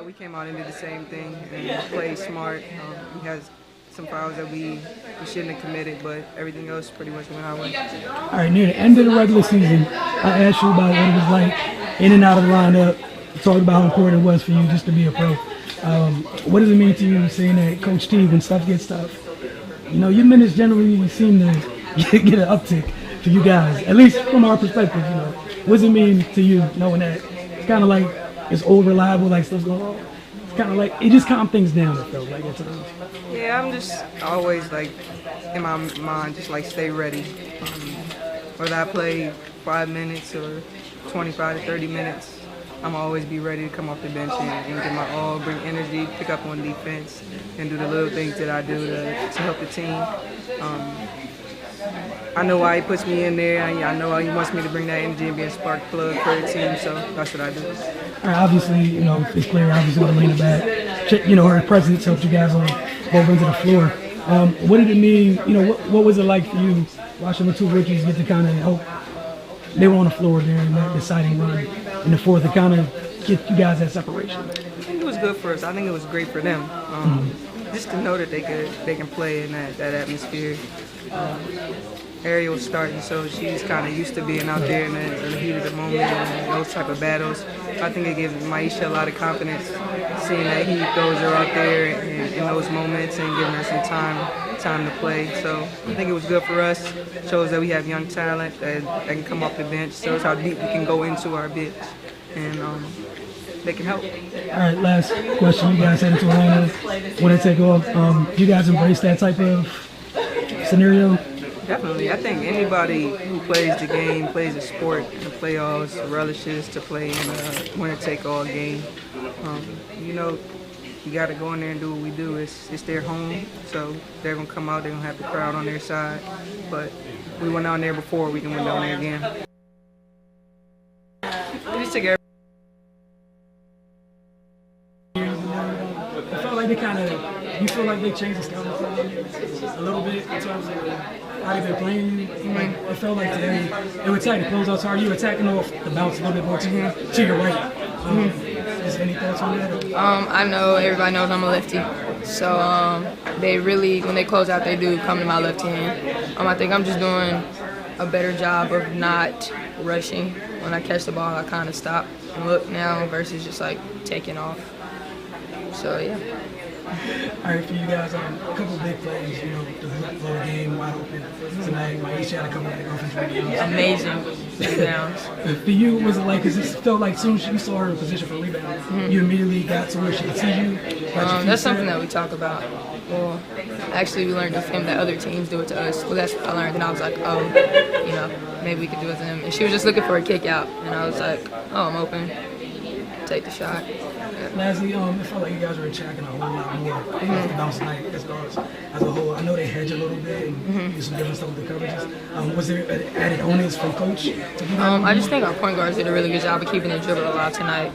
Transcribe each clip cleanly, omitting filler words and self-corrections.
we came out and did the same thing and played smart. We had some fouls that we shouldn't have committed, but everything else pretty much went our way. All right, near the end of the regular season, I asked you about what it was like in and out of the lineup. You talked about how important it was for you just to be a pro. What does it mean to you seeing that Coach T, when stuff gets tough, your minutes generally seem to get an uptick for you guys, at least from our perspective, What does it mean to you knowing that it's kind of like it's all reliable, like stuff's going on? It's kind of like it just calmed things down, it felt like at times. Yeah, I'm just always like in my mind, just like stay ready. Whether I play 5 minutes or 25 to 30 minutes, I'm always be ready to come off the bench and get my all, bring energy, pick up on defense, and do the little things that I do to help the team. I know why he puts me in there. I know why he wants me to bring that energy and be a spark plug for the team, so that's what I do. All right, obviously, it's clear, obviously, with Elena back, her presence helped you guys on both ends of the floor. What did it mean, what was it like for you watching the two rookies get to kind of help? They were on the floor during that deciding run in the fourth to kind of get you guys that separation. I think it was good for us. I think it was great for them. Just to know that they can play in that atmosphere. Ariel's starting, so she's kind of used to being out there in the heat of the moment and those type of battles. I think it gives Maisha a lot of confidence, seeing that he throws her out there in those moments and giving her some time to play. So I think it was good for us. Shows that we have young talent that can come off the bench. Shows how deep we can go into our bench, and they can help. All right, last question. You guys headed to Atlanta when they take off. You guys embrace that type of scenario? Definitely. I think anybody who plays the game, plays the sport, the playoffs, relishes to play in a winner-take-all game. You got to go in there and do what we do. It's their home, so they're going to come out. They're going to have the crowd on their side. But we went down there before. We can win down there again. We just took everything. I felt like you feel like they changed the scouting a little bit in terms of how they've been playing you. It felt like today they were attacking the closeouts hard. You were attacking off the bounce a little bit more to your right. Is any thoughts on that? I know everybody knows I'm a lefty, so they really, when they close out, they do come to my left hand. I think I'm just doing a better job of not rushing. When I catch the ball, I kind of stop and look now versus just like taking off. So yeah. All right, for you guys, a couple of big plays, the flow game, wide open tonight. Maisha had a couple of big offensive rebounds. Amazing rebounds. For you, was it like, because it felt like as soon as you saw her in position for rebound, you immediately got to where she could see you? That's something that we talk about. Well, actually, we learned from him that other teams do it to us. Well, that's what I learned, and I was like, maybe we could do it to them. And she was just looking for a kick out, and I was like, I'm open. Take the shot. Lastly, it felt like you guys were attacking a whole lot more off the bounce night as guards as a whole. I know they hedge a little bit and do some different stuff with the coverages. Was there an added onus from coach to do that? I just think our point guards did a really good job of keeping the dribble alive tonight.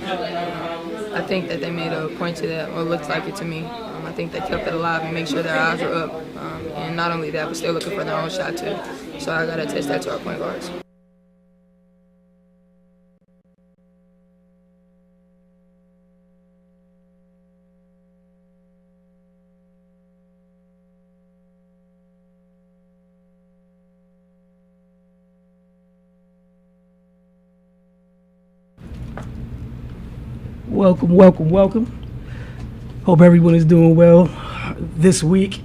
I think that they made a point to that, or it looked like it to me. I think they kept it alive and make sure their eyes were up. And not only that, but still looking for their own shot too. So I got to attest that to our point guards. Welcome. Hope everyone is doing well this week.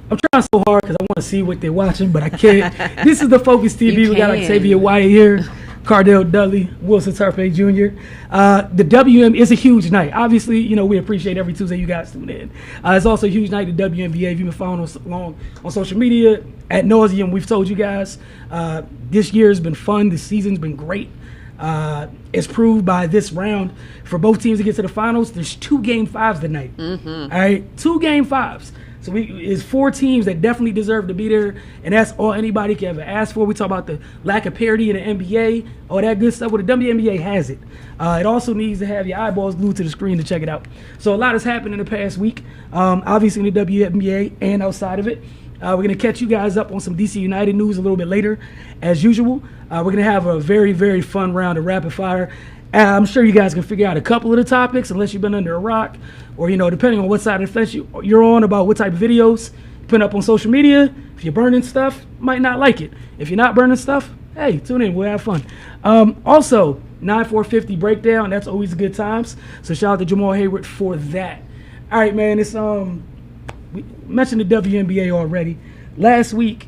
I'm trying so hard because I want to see what they're watching, but I can't. This is the Focus TV. We got Octavia Wyatt here, Cardell Dudley, Wilson Tarpe Jr. The WM is a huge night. Obviously, we appreciate every Tuesday you guys tune in. It's also a huge night at WNBA. If you've been following us along on social media, ad nauseum, we've told you guys this year has been fun. This season's been great. It's proved by this round for both teams to get to the finals. There's 2 Game 5s tonight. All right, 2 Game 5s. So it's 4 teams that definitely deserve to be there, and that's all anybody can ever ask for. We talk about the lack of parity in the NBA, all that good stuff. Well, the WNBA has it. It also needs to have your eyeballs glued to the screen to check it out. So a lot has happened in the past week, obviously in the WNBA and outside of it. We're going to catch you guys up on some DC United news a little bit later, as usual. We're going to have a very, very fun round of rapid fire. I'm sure you guys can figure out a couple of the topics, unless you've been under a rock, or, depending on what side of the fence you're on about what type of videos you put up on social media. If you're burning stuff, might not like it. If you're not burning stuff, hey, tune in. We'll have fun. Also, 9-4-50 breakdown. That's always good times. So shout out to Jamal Hayward for that. All right, man. It's we mentioned the WNBA already. Last week,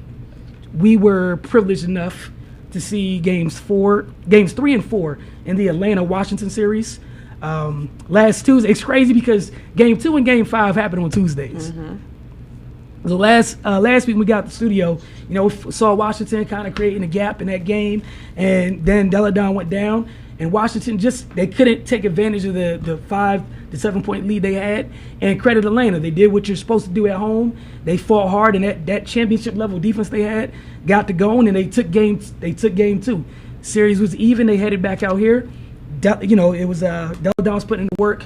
we were privileged enough to see games 3 and 4 in the Atlanta-Washington series last Tuesday. It's crazy because game 2 and game 5 happened on Tuesdays. So last week we got the studio, we saw Washington kind of creating a gap in that game, and then Deladon went down, and Washington they couldn't take advantage of the 5 to 7 point lead they had, and credit Atlanta. They did what you're supposed to do at home. They fought hard, and that championship level defense they had got to going, and they took game 2. Series was even. They headed back out here. It was Deladon was putting in the work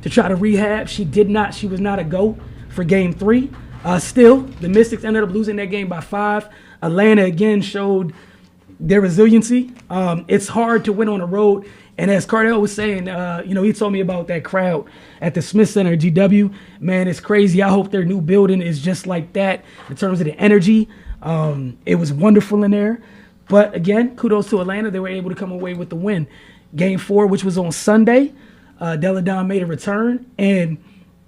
to try to rehab. She was not a go for game 3. Still, the Mystics ended up losing that game by 5. Atlanta again showed their resiliency. It's hard to win on the road. And as Cardell was saying, he told me about that crowd at the Smith Center, GW. Man, it's crazy. I hope their new building is just like that in terms of the energy. It was wonderful in there. But again, kudos to Atlanta. They were able to come away with the win. Game 4, which was on Sunday, Deladon made a return. And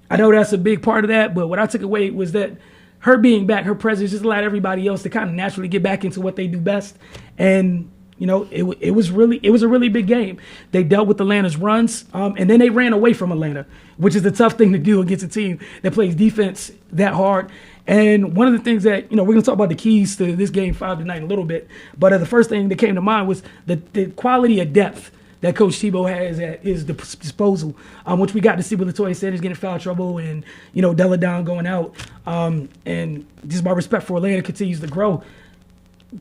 I know that's a big part of that, but what I took away was that her being back, her presence just allowed everybody else to kind of naturally get back into what they do best. And, it was a really big game. They dealt with Atlanta's runs, and then they ran away from Atlanta, which is a tough thing to do against a team that plays defense that hard. And one of the things that, we're going to talk about the keys to this game 5 tonight in a little bit, but the first thing that came to mind was the quality of depth that Coach Tebow has at his disposal, which we got to see with Latoya Sanders getting foul trouble and, Deladon going out. And just my respect for Atlanta continues to grow.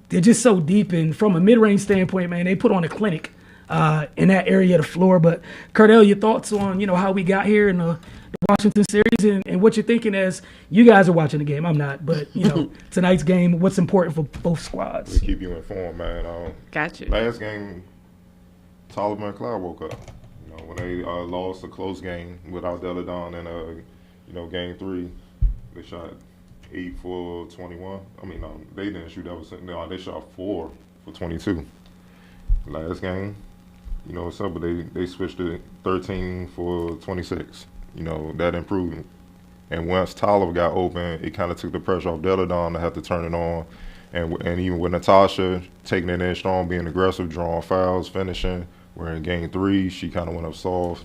They're just so deep, and from a mid-range standpoint, man, they put on a clinic in that area of the floor. But, Cardell, your thoughts on, how we got here in the Washington series and what you're thinking as you guys are watching the game. I'm not, but, tonight's game, what's important for both squads. We keep you informed, man. Gotcha. Last game, Tolliver and Cloud woke up. When they lost a close game without Deladon in game 3, they shot 8 for 21. I mean, no, they didn't shoot. They shot 4 for 22. Last game, what's up? But they switched to 13 for 26. That improved. And once Tolliver got open, it kind of took the pressure off Deladon to have to turn it on. And even with Natasha taking it in strong, being aggressive, drawing fouls, finishing. Where in game 3, she kind of went up soft.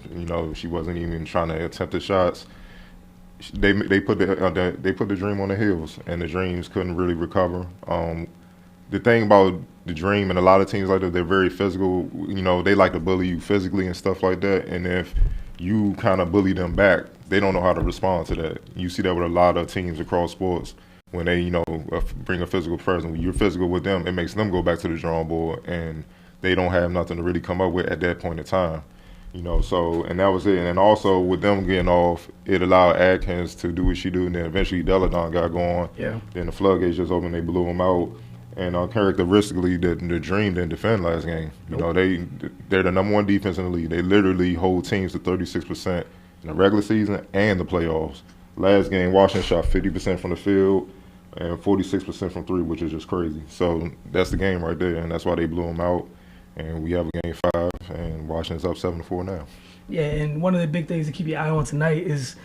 She wasn't even trying to attempt the shots. They put the Dream on the heels, and the Dreams couldn't really recover. The thing about the Dream and a lot of teams like that, they're very physical. They like to bully you physically and stuff like that. And if you kind of bully them back, they don't know how to respond to that. You see that with a lot of teams across sports. When they, bring a physical presence, when you're physical with them, it makes them go back to the drawing board, and they don't have nothing to really come up with at that point in time. So, and that was it. And also with them getting off, it allowed Atkins to do what she do, and then eventually Deladon got going. Yeah. Then the floodgates just opened, they blew them out. And characteristically, the Dream didn't defend last game. Nope. They're the number 1 defense in the league. They literally hold teams to 36% in the regular season and the playoffs. Last game, Washington shot 50% from the field and 46% from 3, which is just crazy. So that's the game right there, and that's why they blew them out. And we have a game 5, and Washington's up 7-4 now. Yeah, and one of the big things to keep your eye on tonight is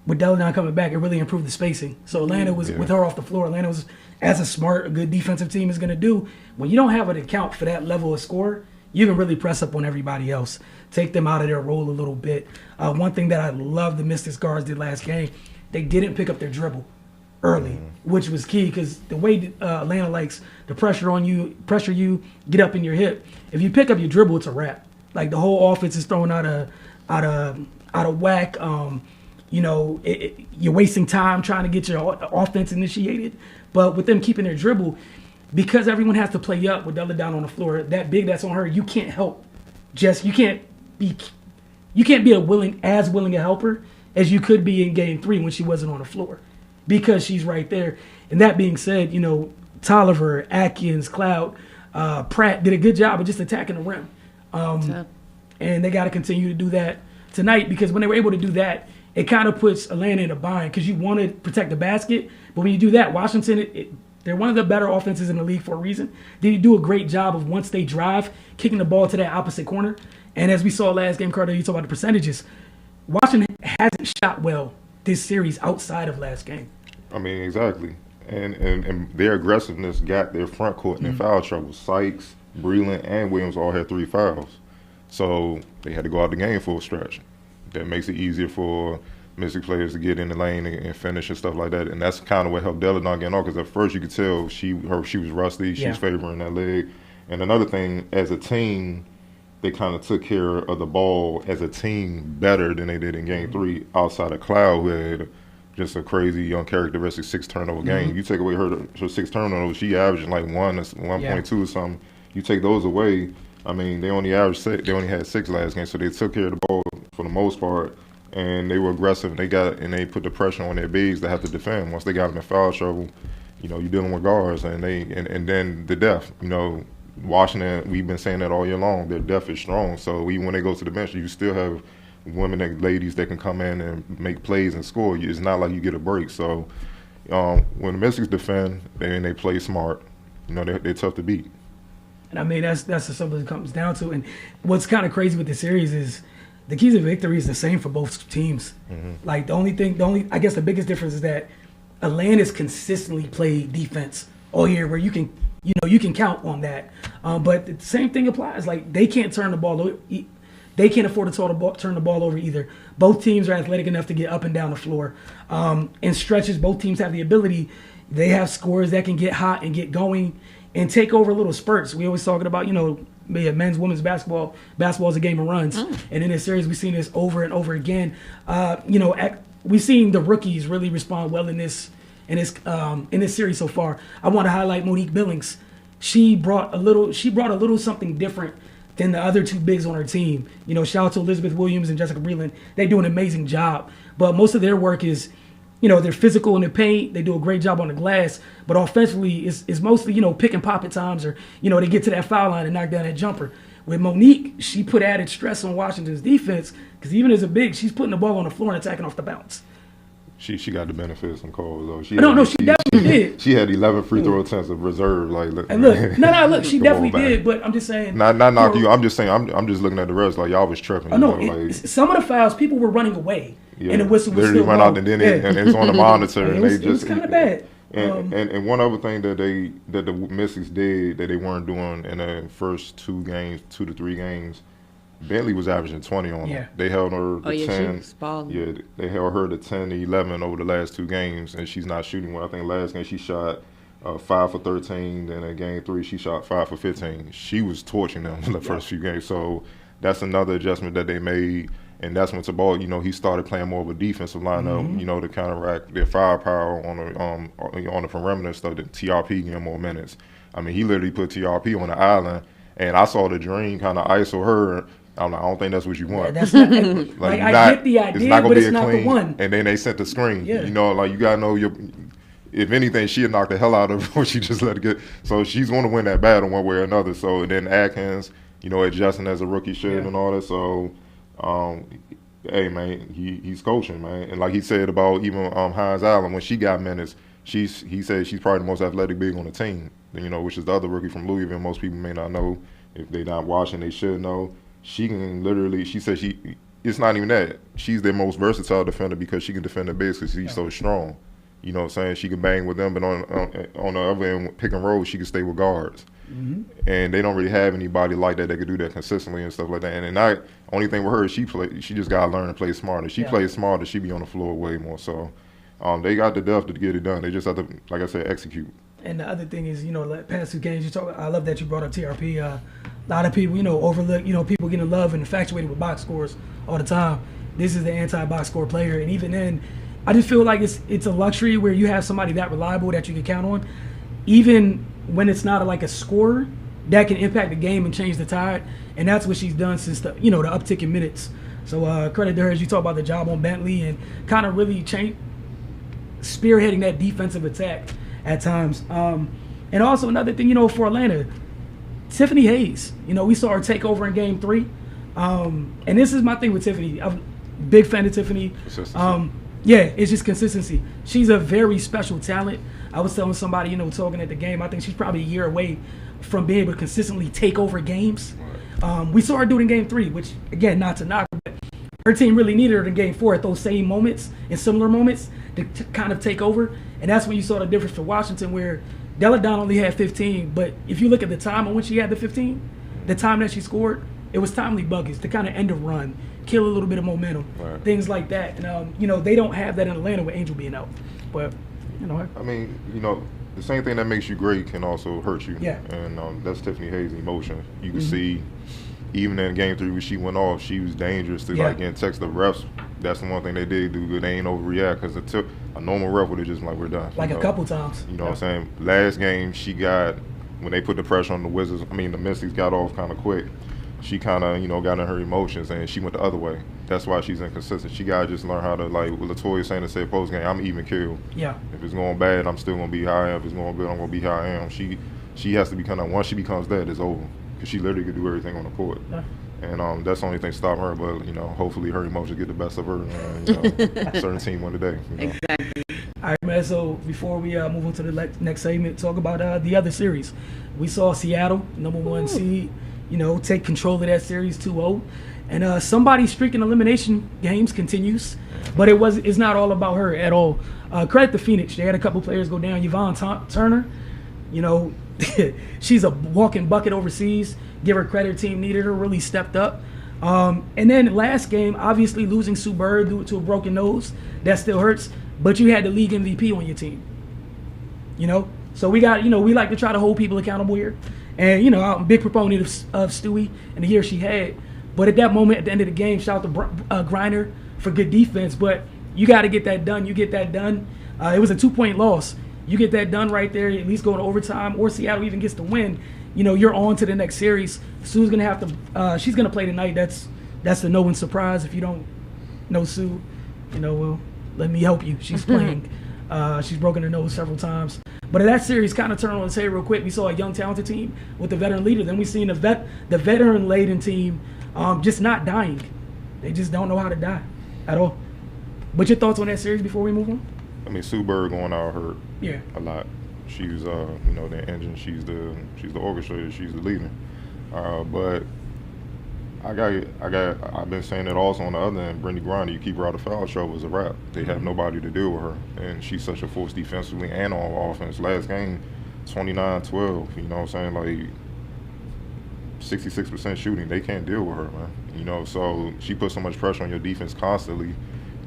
with Deladon coming back, it really improved the spacing. So Atlanta was, with her off the floor, Atlanta was, as a good defensive team is going to do, when you don't have an account for that level of score, you can really press up on everybody else, take them out of their role a little bit. One thing that I love the Mystics guards did last game, they didn't pick up their dribble early, which was key because the way Atlanta likes to pressure you, get up in your hip. If you pick up your dribble, it's a wrap. Like the whole offense is thrown out of whack. You're wasting time trying to get your offense initiated. But with them keeping their dribble, because everyone has to play up with Deladon on the floor, that big that's on her, you can't help. You can't be as willing a helper as you could be in game 3 when she wasn't on the floor, because she's right there. And that being said, Tolliver, Atkins, Cloud, Pratt did a good job of just attacking the rim. and they got to continue to do that tonight, because when they were able to do that, it kind of puts Atlanta in a bind, because you want to protect the basket, but when you do that, Washington, they're one of the better offenses in the league for a reason. They do a great job of, once they drive, kicking the ball to that opposite corner. And as we saw last game, Cardell, you talk about the percentages. Washington hasn't shot well this series outside of last game. I mean, exactly. And their aggressiveness got their front court in foul trouble. Sykes, Breland, and Williams all had 3 fouls. So they had to go out the game for a stretch. That makes it easier for Mystic players to get in the lane and finish and stuff like that. And that's kind of what helped Deladon get on, because at first you could tell she was rusty. She was favoring that leg. And another thing, as a team, they kind of took care of the ball as a team better than they did in Game 3, outside of Cloud, who had just a crazy uncharacteristic 6 turnover game. You take away her 6 turnovers, she averaging like 1.2 or something. You take those away, I mean, they only averaged 6. They only had 6 last game, so they took care of the ball for the most part, and they were aggressive. And they put the pressure on their bigs to have to defend. Once they got them in foul trouble, you're dealing with guards, and then the depth. Washington, we've been saying that all year long. Their depth is strong, so even when they go to the bench, you still have ladies that can come in and make plays and score. It's not like you get a break. So when the Mystics defend, they play smart. They're tough to beat. And I mean, that's the something it comes down to. And what's kind of crazy with the series is the keys of victory is the same for both teams. Like I guess the biggest difference is that Atlanta's consistently played defense all year, where you can count on that. But the same thing applies. Like, they can't turn the ball over. They can't afford to turn the ball over either. Both teams are athletic enough to get up and down the floor. In stretches, both teams have the ability. They have scores that can get hot and get going and take over little spurts. We always talking about, men's, women's basketball. Basketball is a game of runs. And in this series, we've seen this over and over again. We've seen the rookies really respond well in this series so far. I want to highlight Monique Billings. She brought a little something different than the other 2 bigs on her team. Shout out to Elizabeth Williams and Jessica Breland. They do an amazing job. But most of their work is, they're physical in the paint. They do a great job on the glass. But offensively, it's mostly, pick and pop at times, or, they get to that foul line and knock down that jumper. With Monique, she put added stress on Washington's defense, because even as a big, she's putting the ball on the floor and attacking off the bounce. She got the benefit of some calls, though. She definitely did. She had 11 free throw attempts of reserve. Look, she definitely did. But I'm just saying. Not knock you. I'm just saying. I'm just looking at the rest. Like, y'all was tripping. Some of the fouls, people were running away, and the whistle was still run out, and then and it's on the monitor. It was kind of bad. And one other thing that the Mystics did that they weren't doing in the first 2 to 3 games. Bentley was averaging 20 on her. They held her to 10. They held her to 10 to 11 over the last 2 games, and she's not shooting well. I think last game she shot 5 for 13, then in Game 3 she shot 5 for 15. She was torching them in the first few games. So that's another adjustment that they made, and that's when Tabal, he started playing more of a defensive lineup, to counteract their firepower on the perimeter stuff. The TRP gave him more minutes. I mean, he literally put TRP on the island, and I saw the Dream kind of ISO her. I don't think that's what you want. Yeah, that's not, I get the idea, it's not gonna but be it's not clean, the one. And then they sent the screen. Yeah. You gotta know if anything, she'd knock the hell out of her. She just let it get. So she's going to win that battle one way or another. So then Atkins, adjusting as a rookie should and all that. So, hey man, he's coaching, man. And like he said about even Hines Allen, when she got minutes, he said she's probably the most athletic big on the team. Which is the other rookie from Louisville. Most people may not know. If they're not watching, they should know. She can literally, she said it's not even that. She's their most versatile defender because she can defend the bigs because she's so strong. You know what I'm saying? She can bang with them, but on the other end, pick and roll, she can stay with guards. And they don't really have anybody like that could do that consistently and stuff like that. And only thing with her is she just got to learn to play smarter. She plays smarter, she be on the floor way more. So they got the depth to get it done. They just have to, like I said, execute. And the other thing is, like past 2 games, I love that you brought up TRP. A lot of people, overlook, people getting love and infatuated with box scores all the time. This is the anti-box score player. And even then, I just feel like it's a luxury where you have somebody that reliable that you can count on. Even when it's not like a scorer, that can impact the game and change the tide. And that's what she's done since the uptick in minutes. So credit to her as you talk about the job on Bentley and kind of really spearheading that defensive attack at times. And also another thing, for Atlanta, Tiffany Hayes. We saw her take over in Game 3. And this is my thing with Tiffany. I'm a big fan of Tiffany. Yeah, it's just consistency. She's a very special talent. I was telling somebody, talking at the game, I think she's probably a year away from being able to consistently take over games. We saw her do it in Game 3, which, again, not to knock her, but her team really needed her in Game 4 at those same moments, in similar moments, to kind of take over. And that's when you saw the difference for Washington, where Delle Donne only had 15, but if you look at the time on when she had the 15, the time that she scored, it was timely buckets to kind of end a run, kill a little bit of momentum, things like that. And, they don't have that in Atlanta with Angel being out. But, I mean, the same thing that makes you great can also hurt you. Yeah. And that's Tiffany Hayes' emotion. You can see, even in Game 3 when she went off, she was dangerous to, getting text the refs. That's the one thing they did do good. They ain't overreact, because a normal ref would have just been like, we're done. Like a couple times. You know what I'm saying? Last game, she got, when they put the pressure on the Wizards, the Mystics got off kind of quick. She kind of, got in her emotions, and she went the other way. That's why she's inconsistent. She got to just learn how to, like what Latoya saying to say post-game, I'm even killed. Yeah. If it's going bad, I'm still going to be how I am. If it's going good, I'm going to be how I am. She has to be once she becomes that, it's over. Because she literally could do everything on the court. Yeah. And that's the only thing stopping her. But, hopefully her emotions get the best of her. And, certain team win the day. Exactly. All right, man. So before we move on to the next segment, talk about the other series. We saw Seattle, number 1 seed, take control of that series 2-0. And somebody's streak in elimination games continues, but it's not all about her at all. Credit to Phoenix. They had a couple players go down. Yvonne Turner, she's a walking bucket overseas. Give her credit. Her team needed her, really stepped up. And then last game, obviously losing Sue Bird due to a broken nose. That still hurts, but you had the league MVP on your team. So we got, we like to try to hold people accountable here. And, I'm a big proponent of Stewie and the year she had. But at that moment, at the end of the game, shout out to Griner for good defense. But you got to get that done. You get that done. It was a 2-point loss. You get that done right there, at least going to overtime, or Seattle even gets the win. You're on to the next series. Sue's going to have to she's going to play tonight. That's the no one surprise. If you don't know Sue, well, let me help you. She's playing. She's broken her nose several times. But that series kind of turned on its head real quick. We saw a young, talented team with the veteran leader. Then we seen the veteran-laden team just not dying. They just don't know how to die at all. But your thoughts on that series before we move on? Sue Bird going out hurt a lot. She's the engine. She's the orchestrator. She's the leader. But I've been saying it also on the other end. Brittany Griner, you keep her out of foul trouble is a wrap. They have nobody to deal with her, and she's such a force defensively and on offense. Last game, 29-12. You know what I'm saying? Like 66% shooting. They can't deal with her, man. So she puts so much pressure on your defense constantly.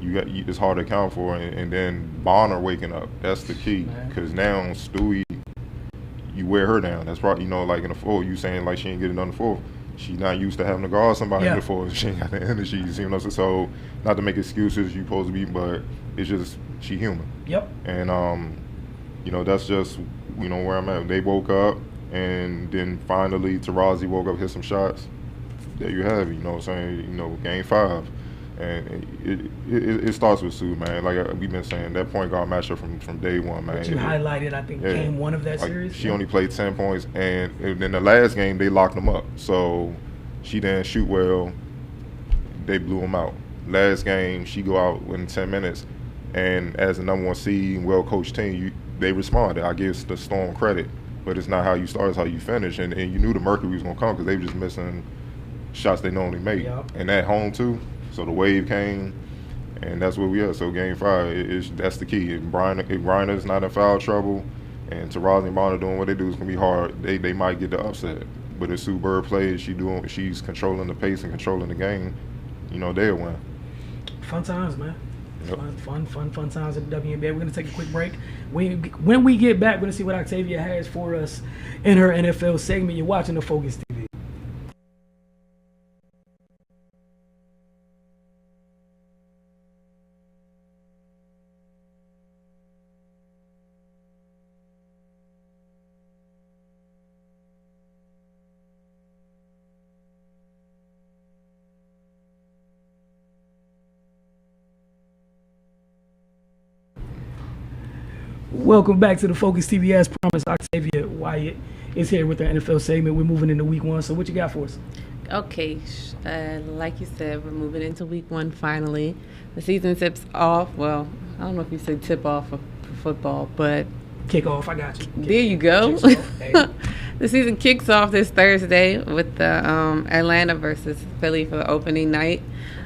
It's hard to account for, and then Bonner waking up. That's the key, because now Stewie, you wear her down. That's probably like in the fourth. You saying like she ain't getting on the fourth. She's not used to having to guard somebody in the fourth. She ain't got the energy. You see what I'm saying? So not to make excuses, you supposed to be, but it's just she human. Yep. And that's just where I'm at. They woke up, and then finally Tarazi woke up, hit some shots. There you have it. You know what I'm saying? Game 5. And it starts with Sue, man. Like we've been saying, that point guard matchup from day one, man. But you highlighted, I think, game 1 of that series. She only played 10 points, and in the last game they locked them up. So she didn't shoot well. They blew them out. Last game she go out within 10 minutes, and as the number 1 seed, well-coached team, they responded. I give the Storm credit, but it's not how you start; it's how you finish. And you knew the Mercury was gonna come because they were just missing shots they normally make. Yep. And at home too. So the wave came, and that's where we are. So Game 5, that's the key. If Briner's not in foul trouble, and Tarazi and Bonner doing what they do, it's gonna be hard. They might get the upset. But if Sue Bird plays, she's controlling the pace and controlling the game. They'll win. Fun times, man. Yep. Fun times at the WNBA. We're gonna take a quick break. When we get back, we're gonna see what Octavia has for us in her NFL segment. You're watching the Focus TV. Welcome back to the Focus TV. As promised, Octavia Wyatt is here with the NFL segment. We're moving into week 1. So what you got for us? Okay, like you said, we're moving into week 1 finally. The season tips off. Well, I don't know if you say tip off for football, but Kickoff, I got you. there you go. Hey. The season kicks off this Thursday with the Atlanta versus Philly for the opening night.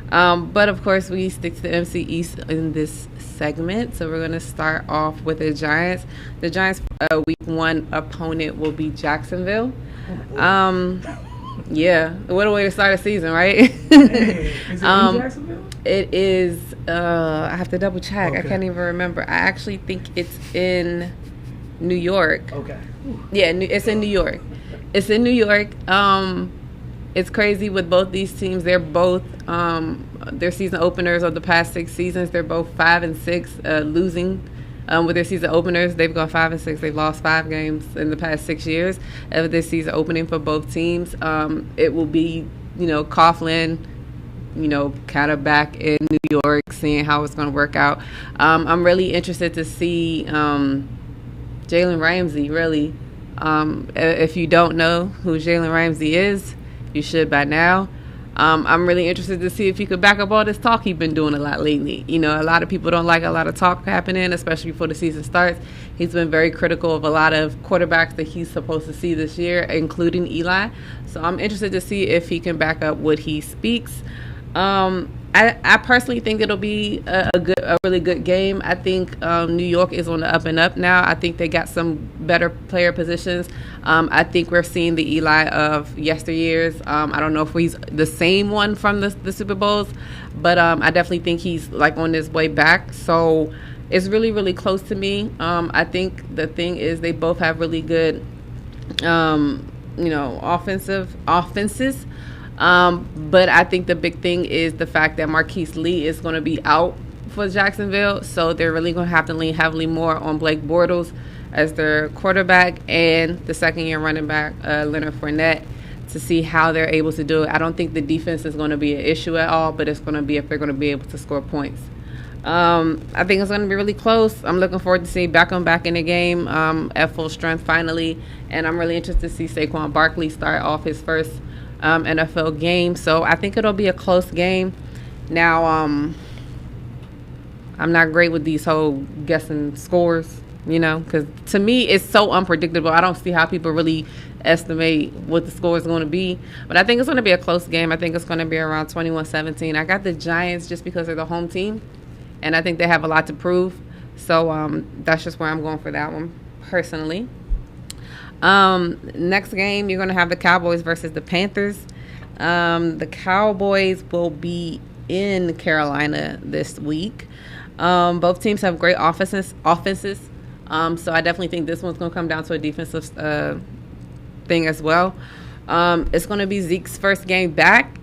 But of course, we stick to the MC East in this segment. So we're going to start off with the Giants. The Giants' week 1 opponent will be Jacksonville. Yeah, what a way to start a season, right? Hey, is it in Jacksonville? It is. I have to double check. Okay. I can't even remember. I actually think it's in New York. Okay. Yeah, it's in New York. It's in New York. It's crazy with both these teams. They're both their season openers of the past 6 seasons. They're both 5-6, losing with their season openers. They've gone 5-6. They've lost 5 games in the past 6 years of this season opening for both teams. It will be, Coughlin, kind of back in New York, seeing how it's going to work out. I'm really interested to see Jalen Ramsey, really. If you don't know who Jalen Ramsey is, you should by now. I'm really interested to see if he could back up all this talk he's been doing a lot lately. A lot of people don't like a lot of talk happening, especially before the season starts. He's been very critical of a lot of quarterbacks that he's supposed to see this year, including Eli. So I'm interested to see if he can back up what he speaks. I personally think it'll be a really good game. I think New York is on the up and up now. I think they got some better player positions. I think we're seeing the Eli of yesteryears. I don't know if he's the same one from the Super Bowls, but I definitely think he's on his way back. So it's really, really close to me. I think the thing is they both have really good, offenses. But I think the big thing is the fact that Marquise Lee is going to be out for Jacksonville, so they're really going to have to lean heavily more on Blake Bortles as their quarterback and the second-year running back, Leonard Fournette, to see how they're able to do it. I don't think the defense is going to be an issue at all, but it's going to be if they're going to be able to score points. I think it's going to be really close. I'm looking forward to seeing Beckham back in the game at full strength finally, and I'm really interested to see Saquon Barkley start off his first NFL game. So I think it'll be a close game. Now, I'm not great with these whole guessing scores, because to me it's so unpredictable. I don't see how people really estimate what the score is going to be. But I think it's going to be a close game. I think it's going to be around 21-17. I got the Giants just because they're the home team, and I think they have a lot to prove. So that's just where I'm going for that one personally. Next game, you're going to have the Cowboys versus the Panthers. The Cowboys will be in Carolina this week. Both teams have great offenses. So I definitely think this one's going to come down to a defensive thing as well. It's going to be Zeke's first game back,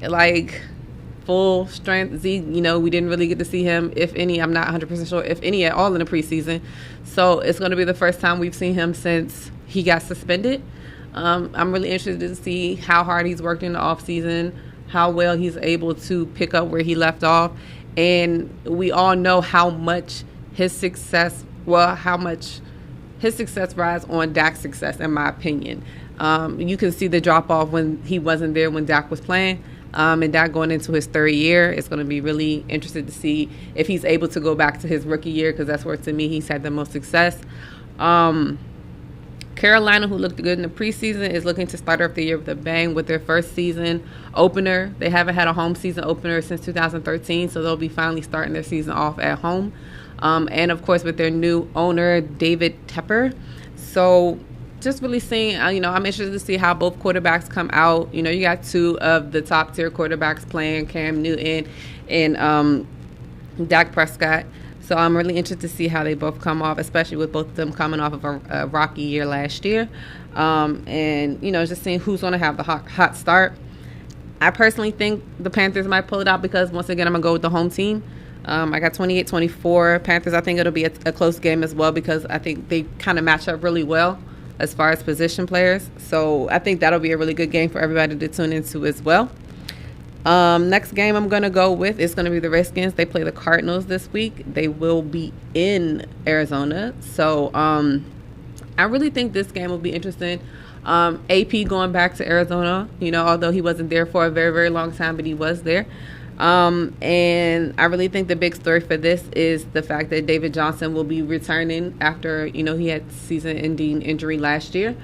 full strength. Zeke, we didn't really get to see him, if any. I'm not 100% sure, if any at all in the preseason. So it's going to be the first time we've seen him since he got suspended. I'm really interested to see how hard he's worked in the offseason, how well he's able to pick up where he left off. And we all know how much his success rides on Dak's success, in my opinion. You can see the drop-off when he wasn't there when Dak was playing. And Dak going into his 3rd year, it's going to be really interesting to see if he's able to go back to his rookie year, because that's where, to me, he's had the most success. Carolina, who looked good in the preseason, is looking to start off the year with a bang with their first season opener. They haven't had a home season opener since 2013, so they'll be finally starting their season off at home. And, of course, with their new owner, David Tepper. So just really seeing, I'm interested to see how both quarterbacks come out. You got 2 of the top-tier quarterbacks playing, Cam Newton and Dak Prescott. So I'm really interested to see how they both come off, especially with both of them coming off of a rocky year last year. And, just seeing who's going to have the hot start. I personally think the Panthers might pull it out because, once again, I'm going to go with the home team. I got 28-24 Panthers. I think it'll be a close game as well because I think they kind of match up really well as far as position players. So I think that'll be a really good game for everybody to tune into as well. Next game I'm going to go with is going to be the Redskins. They play the Cardinals this week. They will be in Arizona. So I really think this game will be interesting. AP going back to Arizona, although he wasn't there for a very, very long time, but he was there. And I really think the big story for this is the fact that David Johnson will be returning after, he had season-ending injury last year.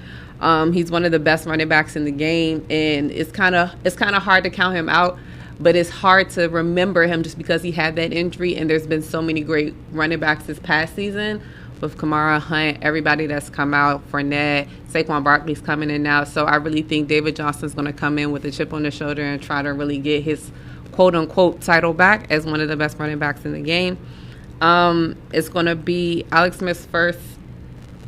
He's one of the best running backs in the game, and it's kind of hard to count him out, but it's hard to remember him just because he had that injury, and there's been so many great running backs this past season with Kamara, Hunt, everybody that's come out, Fournette, Saquon Barkley's coming in now. So I really think David Johnson's going to come in with a chip on his shoulder and try to really get his quote-unquote title back as one of the best running backs in the game. It's going to be Alex Smith's first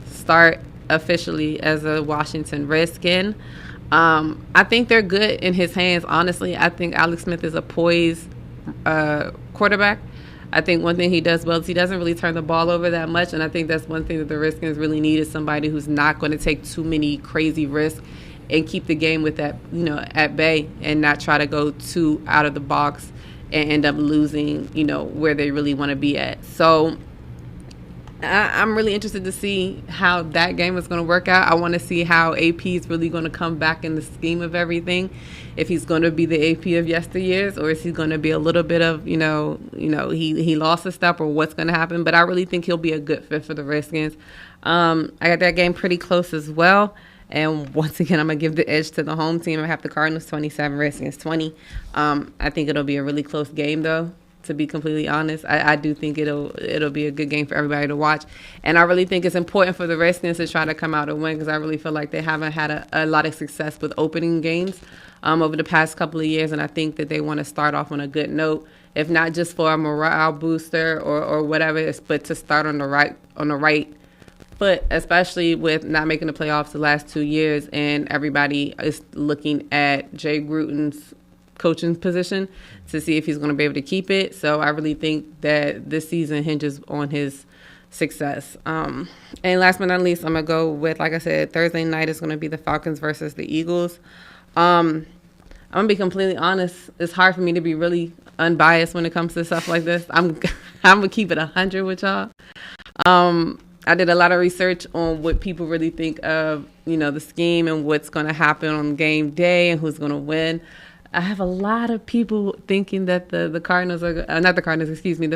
start officially as a Washington Redskin. I think they're good in his hands, honestly. I think Alex Smith is a poised quarterback. I think one thing he does well is he doesn't really turn the ball over that much, and I think that's one thing that the Redskins really need is somebody who's not going to take too many crazy risks and keep the game with that, at bay and not try to go too out of the box and end up losing, where they really want to be at. So I'm really interested to see how that game is going to work out. I want to see how AP is really going to come back in the scheme of everything. If he's going to be the AP of yesteryears, or is he going to be a little bit of, he lost a step, or what's going to happen. But I really think he'll be a good fit for the Redskins. I got that game pretty close as well. And once again, I'm going to give the edge to the home team. I have the Cardinals 27, Redskins 20. I think it'll be a really close game, though, to be completely honest. I do think it'll be a good game for everybody to watch. And I really think it's important for the Redskins to try to come out and win, because I really feel like they haven't had a lot of success with opening games over the past couple of years. And I think that they want to start off on a good note, if not just for a morale booster or whatever, but to start on the right foot, especially with not making the playoffs the last 2 years, and everybody is looking at Jay Gruden's coaching position to see if he's going to be able to keep it. So I really think that this season hinges on his success. And last but not least, I'm going to go with, like I said, Thursday night is going to be the Falcons versus the Eagles. I'm going to be completely honest. It's hard for me to be really unbiased when it comes to stuff like this. I'm going to keep it 100 with y'all. I did a lot of research on what people really think of, the scheme and what's going to happen on game day and who's going to win. I have a lot of people thinking that the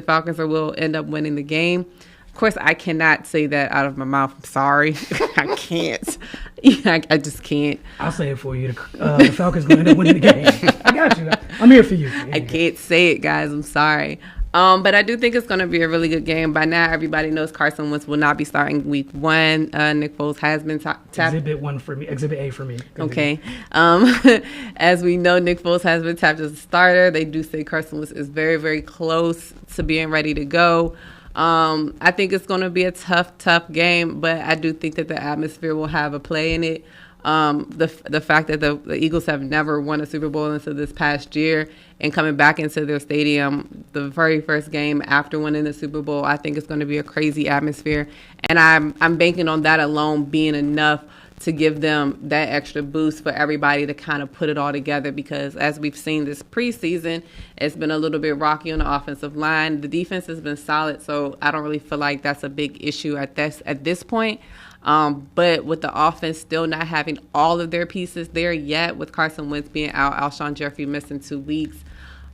Falcons will end up winning the game. Of course, I cannot say that out of my mouth. I'm sorry. I can't. I just can't. I'll say it for you. The Falcons going to end up winning the game. I got you. I'm here for you. I can't say it, guys. I'm sorry. But I do think it's going to be a really good game. By now, everybody knows Carson Wentz will not be starting week 1. Nick Foles has been tapped. Exhibit A for me. Okay. As we know, Nick Foles has been tapped as a starter. They do say Carson Wentz is very, very close to being ready to go. I think it's going to be a tough game, but I do think that the atmosphere will have a play in it. The fact that the Eagles have never won a Super Bowl until this past year, and coming back into their stadium the very first game after winning the Super Bowl, I think it's going to be a crazy atmosphere. And I'm banking on that alone being enough to give them that extra boost for everybody to kind of put it all together, because as we've seen this preseason, it's been a little bit rocky on the offensive line. The defense has been solid, so I don't really feel like that's a big issue at this point. But with the offense still not having all of their pieces there yet, with Carson Wentz being out, Alshon Jeffrey missing 2 weeks,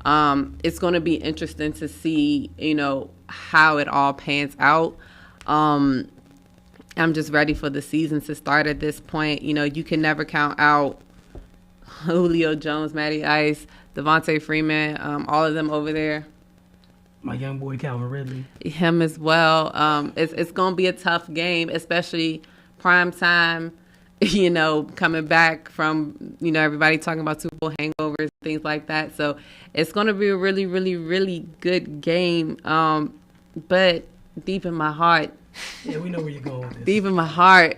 it's going to be interesting to see, how it all pans out. I'm just ready for the season to start at this point. You can never count out Julio Jones, Matty Ice, Devontae Freeman, all of them over there. My young boy Calvin Ridley. Him as well. It's going to be a tough game, especially prime time, coming back from, everybody talking about Super Bowl hangovers, things like that. So it's going to be a really, really, really good game. But deep in my heart. Yeah, we know where you're going with this. Deep in my heart,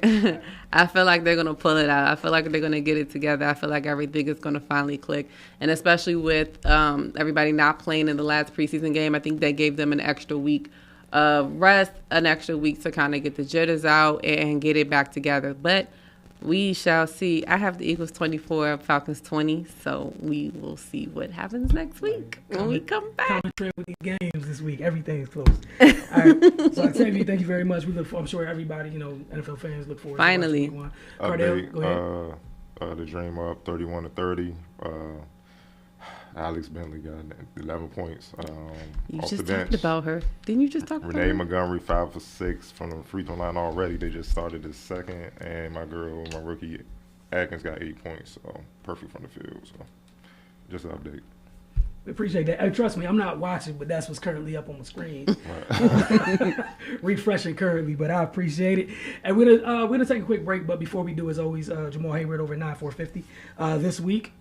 I feel like they're going to pull it out. I feel like they're going to get it together. I feel like everything is going to finally click. And especially with everybody not playing in the last preseason game, I think that gave them an extra week of rest, an extra week to kind of get the jitters out and get it back together. But We shall see. I have the Eagles 24, Falcons 20, so we will see what happens next week when we come back. Common trend with these games this week. Everything's close. All right. So, Octavia, thank you very much. I'm sure everybody, NFL fans look forward Finally. to watching week 1. Cardell, go ahead. The Dream up 31-30. Alex Bentley got 11 points. You off just the bench. talked about her. Didn't you just talk about Renee her? Montgomery 5 for 6 from the free throw line already. They just started the second, and my rookie Atkins got 8 points. So perfect from the field. So just an update. We appreciate that. And trust me, I'm not watching, but that's what's currently up on the screen. Refreshing currently, but I appreciate it. And we're gonna take a quick break, but before we do, as always, Jamal Hayward over at 9450 this week.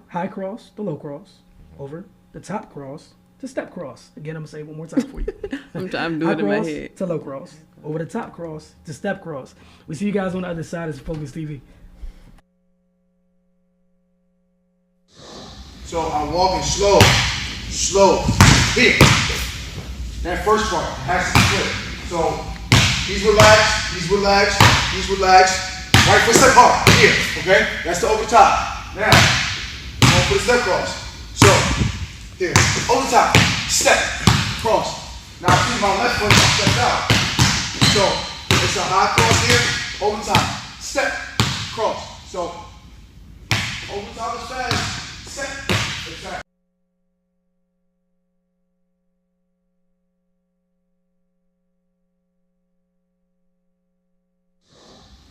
High cross to low cross, over the top cross to step cross. Again, I'm gonna say it one more time for you. I'm doing High it in my cross head. to low cross, over the top cross to step cross. We see you guys on the other side of Focus TV. So I'm walking slow, big. That first part has to be clear. So he's relaxed. Right foot step hard, here, okay? That's the over top. Now, I'm gonna put a step cross. So, here, over top, step, cross. Now keep my left foot stepped out. So, it's a high cross here, over top, step, cross. So, over top is fast, step, attack.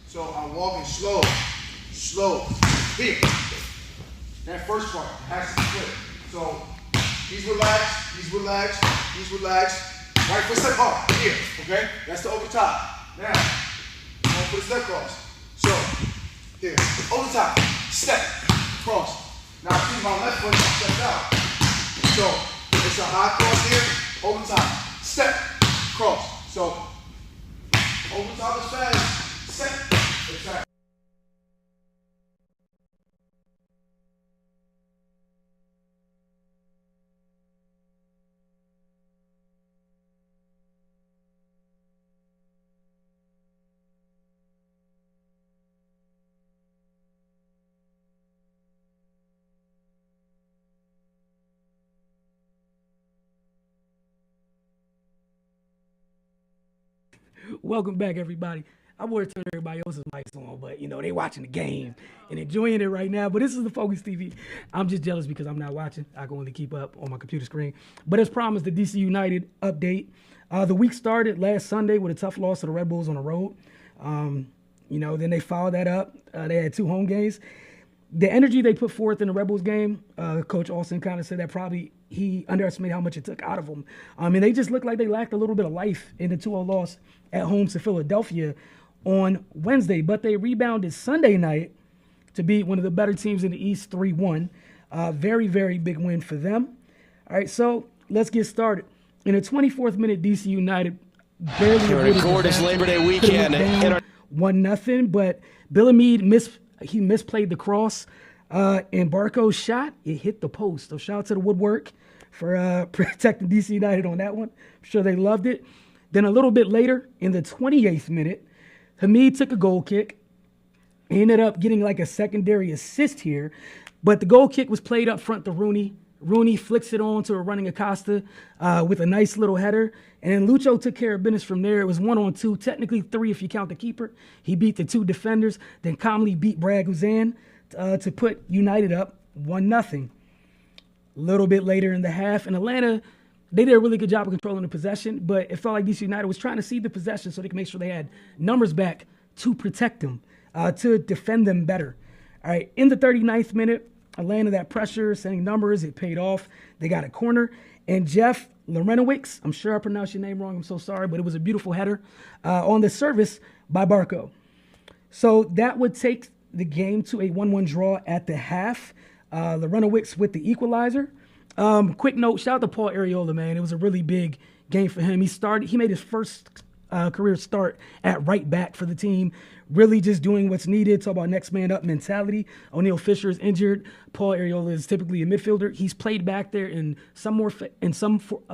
So I'm walking slow, big. That first part has to be clear. So he's relaxed. Right foot step hard, here, okay? That's the over top. Now, I'm gonna put a step cross. So, here, over top, step, cross. Now keep my left foot stepped out. So, it's a high cross here, over top, step, cross. So, over top is fast, step, attack. Welcome back, everybody. I would turn everybody else's mics on, but they watching the game and enjoying it right now. But this is the Focus TV. I'm just jealous because I'm not watching. I can only keep up on my computer screen. But as promised, the DC United update. The week started last Sunday with a tough loss to the Red Bulls on the road. Then they followed that up. They had 2 home games. The energy they put forth in the Red Bulls game, Coach Austin kind of said that probably he underestimated how much it took out of them. And they just looked like they lacked a little bit of life in the 2-0 loss at home to Philadelphia on Wednesday. But they rebounded Sunday night to beat one of the better teams in the East 3-1. Very, very big win for them. All right, so let's get started. In the 24th minute, DC United barely avoided a gorgeous Labor Day weekend. 1-0, but Billamide misplayed the cross. And Barco's shot, it hit the post. So shout out to the woodwork for protecting DC United on that one. I'm sure they loved it. Then a little bit later, in the 28th minute, Hamid took a goal kick. He ended up getting like a secondary assist here. But the goal kick was played up front to Rooney. Rooney flicks it on to a running Acosta with a nice little header. And then Lucho took care of business from there. It was 1-on-2, technically 3 if you count the keeper. He beat the 2 defenders, then calmly beat Brad Guzan to put United up 1-0. A little bit later in the half, in Atlanta, they did a really good job of controlling the possession, but it felt like DC United was trying to cede the possession so they could make sure they had numbers back to protect them, to defend them better. All right, in the 39th minute, Atlanta, that pressure, sending numbers, it paid off. They got a corner, and Jeff Lorenowicz, I'm sure I pronounced your name wrong, I'm so sorry, but it was a beautiful header on the service by Barco. So that would take the game to a 1-1 draw at the half. Lorenowicz with the equalizer. Quick note, shout out to Paul Areola, man. It was a really big game for him. He made his first career start at right back for the team, really just doing what's needed. Talk about next man up mentality. O'Neal Fisher is injured. Paul Areola is typically a midfielder. He's played back there in some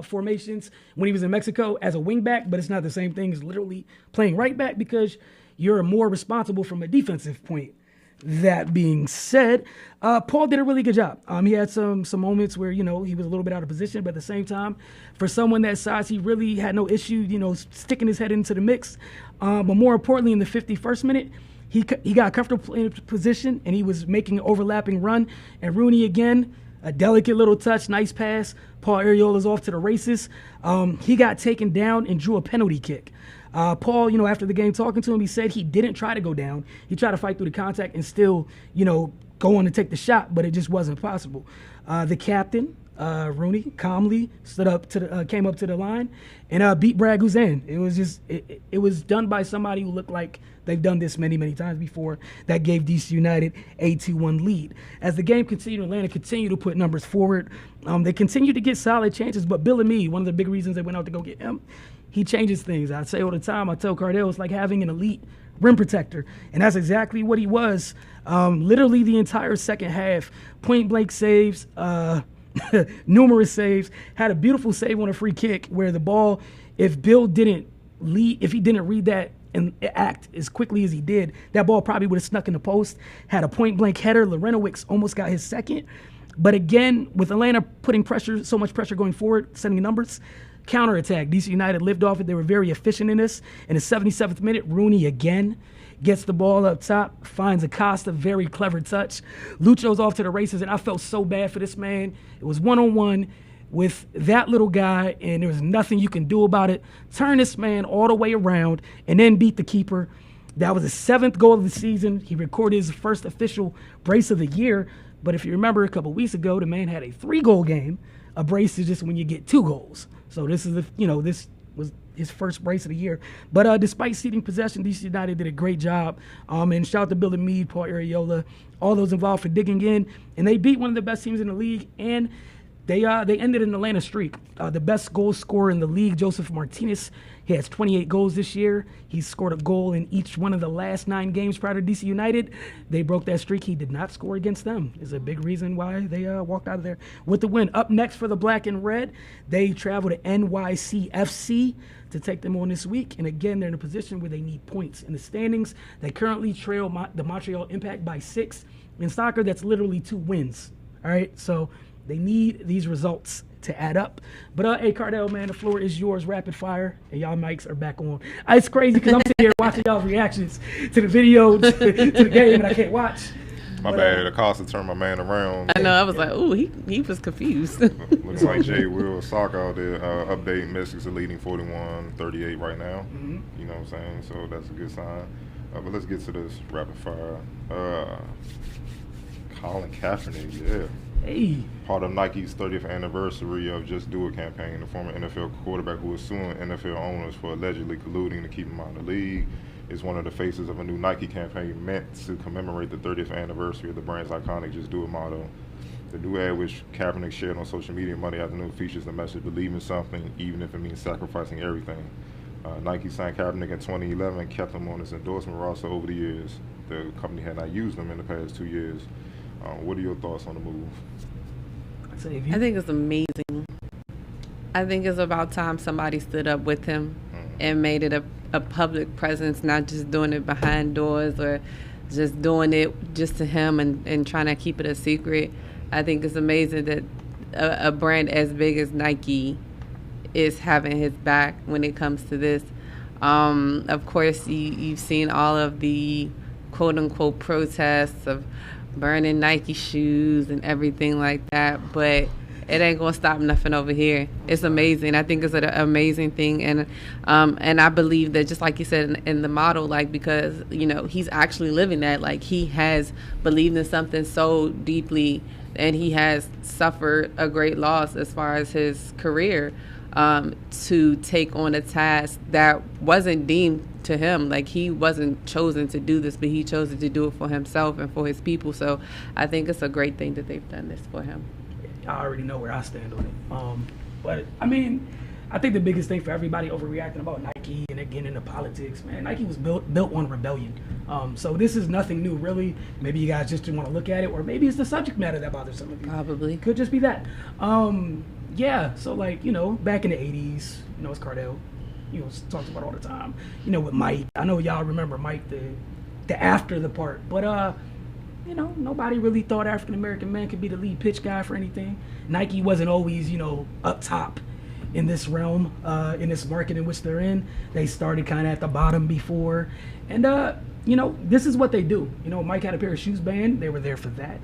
formations when he was in Mexico as a wing back, but it's not the same thing as literally playing right back because you're more responsible from a defensive point. That being said, Paul did a really good job. He had some moments where, he was a little bit out of position, but at the same time, for someone that size, he really had no issue, sticking his head into the mix. But more importantly, in the 51st minute, he got comfortable in position, and he was making an overlapping run. And Rooney, again, a delicate little touch, nice pass. Paul Ariola's off to the races. He got taken down and drew a penalty kick. Paul, after the game, talking to him, he said he didn't try to go down. He tried to fight through the contact and still, go on to take the shot, but it just wasn't possible. The captain, Rooney, calmly came up to the line and beat Brad Guzan. It was just, it was done by somebody who looked like they've done this many, many times before. That gave DC United a 2-1 lead. As the game continued, Atlanta continued to put numbers forward. They continued to get solid chances, but Bill and me, one of the big reasons they went out to go get him, he changes things. I say all the time, I tell Cardell, it's like having an elite rim protector. And that's exactly what he was. Literally the entire second half, point blank saves, numerous saves, had a beautiful save on a free kick where the ball, if Bill didn't if he didn't read that and act as quickly as he did, that ball probably would have snuck in the post. Had a point blank header. Lorenowicz almost got his second. But again, with Atlanta putting pressure, so much pressure going forward, sending numbers, counterattack. DC United lived off it. They were very efficient in this. In the 77th minute, Rooney again gets the ball up top, finds Acosta, very clever touch. Lucho's off to the races, and I felt so bad for this man. It was one-on-one with that little guy, and there was nothing you can do about it. Turn this man all the way around and then beat the keeper. That was his 7th goal of the season. He recorded his first official brace of the year. But if you remember a couple weeks ago, the man had a 3-goal game. A brace is just when you get 2 goals. So this is this was his first brace of the year. But despite ceding possession, DC United did a great job. And shout out to Bill and Meade, Paul Ariola, all those involved for digging in. And they beat one of the best teams in the league. And they ended an Atlanta streak. The best goal scorer in the league, Joseph Martinez, he has 28 goals this year. He's scored a goal in each one of the last 9 games prior to DC United. They broke that streak. He did not score against them. Is a big reason why they walked out of there with the win. Up next for the Black and Red, they travel to NYCFC to take them on this week. And again, they're in a position where they need points. In the standings, they currently trail the Montreal Impact by 6. In soccer, that's literally 2 wins. All right, so they need these results to add up. But hey, Cardell, man, the floor is yours, rapid fire, and y'all mics are back on. It's crazy because I'm sitting here watching y'all's reactions to the video, to the game, and I can't watch. My bad. Acosta turned my man around. I know. I was like, ooh, he was confused. Looks like Jay Will Soccer out there. Update, Mystics are leading 41-38 right now. Mm-hmm. You know what I'm saying? So that's a good sign. But let's get to this rapid fire. Colin Kaepernick, yeah. Hey. Part of Nike's 30th anniversary of Just Do It campaign, the former NFL quarterback who is suing NFL owners for allegedly colluding to keep him out of the league is one of the faces of a new Nike campaign meant to commemorate the 30th anniversary of the brand's iconic Just Do It motto. The new ad, which Kaepernick shared on social media Monday afternoon, features the message, believe in something, even if it means sacrificing everything. Nike signed Kaepernick in 2011 and kept him on its endorsement roster over the years. The company had not used him in the past 2 years. What are your thoughts on the move? I think it's amazing. I think it's about time somebody stood up with him and made it a public presence, not just doing it behind doors or just doing it just to him and trying to keep it a secret. I think it's amazing that a brand as big as Nike is having his back when it comes to this. Of course, you've seen all of the quote-unquote protests of burning Nike shoes and everything like that, but it ain't gonna stop nothing over here. It's amazing. I think it's an amazing thing, and I believe that just like you said in the model, like, because he's actually living that. Like, he has believed in something so deeply, and he has suffered a great loss as far as his career, to take on a task that wasn't deemed to him. Like, he wasn't chosen to do this, but he chose to do it for himself and for his people. So I think it's a great thing that they've done this for him. I already know where I stand on it. But I mean, I think the biggest thing for everybody overreacting about Nike and again into politics, man, Nike was built on rebellion. So this is nothing new, really. Maybe you guys just didn't want to look at it, or maybe it's the subject matter that bothers some of you. Probably. Could just be that. Yeah, so like, back in the 80s, it's Cardell. talks about all the time. With Mike. I know y'all remember Mike, the after the part, but nobody really thought African American men could be the lead pitch guy for anything. Nike wasn't always up top in this realm, in this market in which they're in. They started kind of at the bottom before, and this is what they do. Mike had a pair of shoes banned. They were there for that.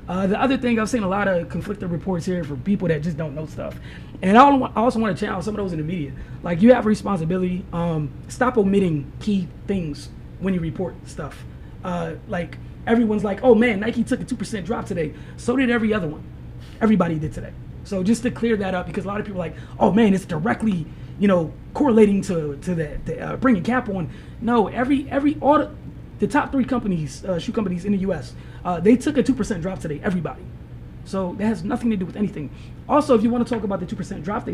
The other thing, I've seen a lot of conflicting reports here for people that just don't know stuff. And I also want to challenge some of those in the media. Like, you have a responsibility. Stop omitting key things when you report stuff. Like, everyone's like, oh man, Nike took a 2% drop today. So did every other one. Everybody did today. So just to clear that up, because a lot of people are like, oh man, it's directly, correlating to the bringing cap on. No, all the top 3 companies, shoe companies in the U.S., they took a 2% drop today, everybody. So that has nothing to do with anything. Also, if you want to talk about the 2% drop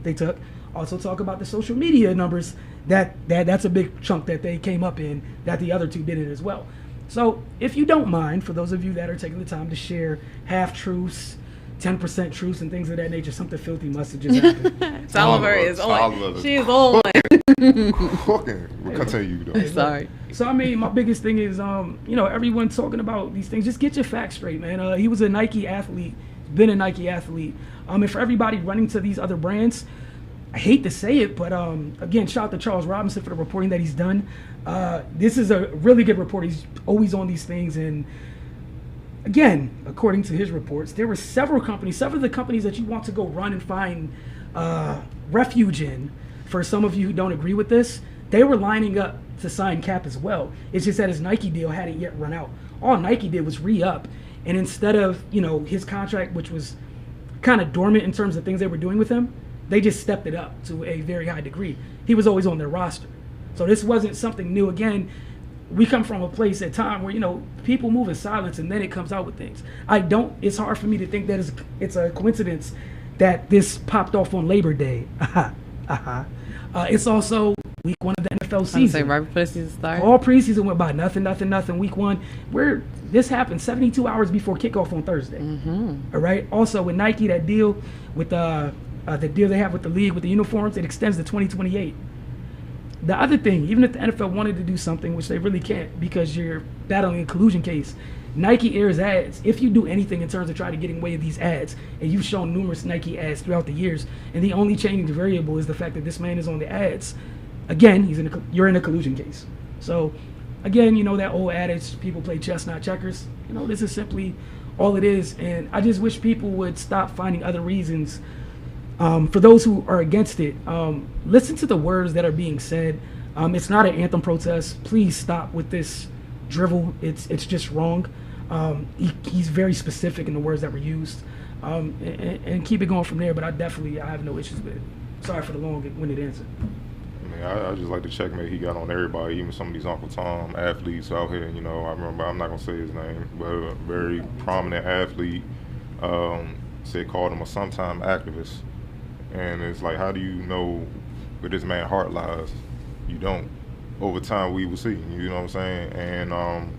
they took, also talk about the social media numbers. That's a big chunk that they came up in that the other 2 didn't as well. So if you don't mind, for those of you that are taking the time to share half-truths, 10% truths, and things of that nature, something filthy must have just happened. Oliver is on. She is on. We'll continue though. Sorry. So my biggest thing is, everyone talking about these things. Just get your facts straight, man. He was a Nike athlete, been a Nike athlete. And for everybody running to these other brands, I hate to say it, but again, shout out to Charles Robinson for the reporting that he's done. This is a really good report. He's always on these things, and again, according to his reports, there were several of the companies that you want to go run and find refuge in. For some of you who don't agree with this, they were lining up to sign Cap as well. It's just that his Nike deal hadn't yet run out. All Nike did was re-up, and instead of his contract, which was kind of dormant in terms of things they were doing with him, they just stepped it up to a very high degree. He was always on their roster, so this wasn't something new. Again, we come from a place at time where people move in silence, and then it comes out with things. It's hard for me to think that it's a coincidence that this popped off on Labor Day. It's also week 1 of the NFL season. Say right before the season started. All preseason went by nothing. Week 1, where this happened 72 hours before kickoff on Thursday. All right. Also with Nike, that deal with the deal they have with the league with the uniforms, it extends to 2028. The other thing, even if the NFL wanted to do something, which they really can't because you're battling a collusion case, Nike airs ads. If you do anything in terms of trying to get away with these ads, and you've shown numerous Nike ads throughout the years, and the only changing variable is the fact that this man is on the ads, again, you're in a collusion case. So, again, that old adage, people play chess, not checkers. This is simply all it is, and I just wish people would stop finding other reasons. For those who are against it, listen to the words that are being said. It's not an anthem protest. Please stop with this drivel. It's just wrong. He's very specific in the words that were used, and keep it going from there. But I have no issues with it. Sorry for the long-winded answer. I just like the checkmate he got on everybody, even some of these Uncle Tom athletes out here. I remember, I'm not going to say his name, but a very prominent athlete called him a sometime activist. And it's like, how do you know where this man's heart lies? You don't. Over time, we will see. You know what I'm saying? And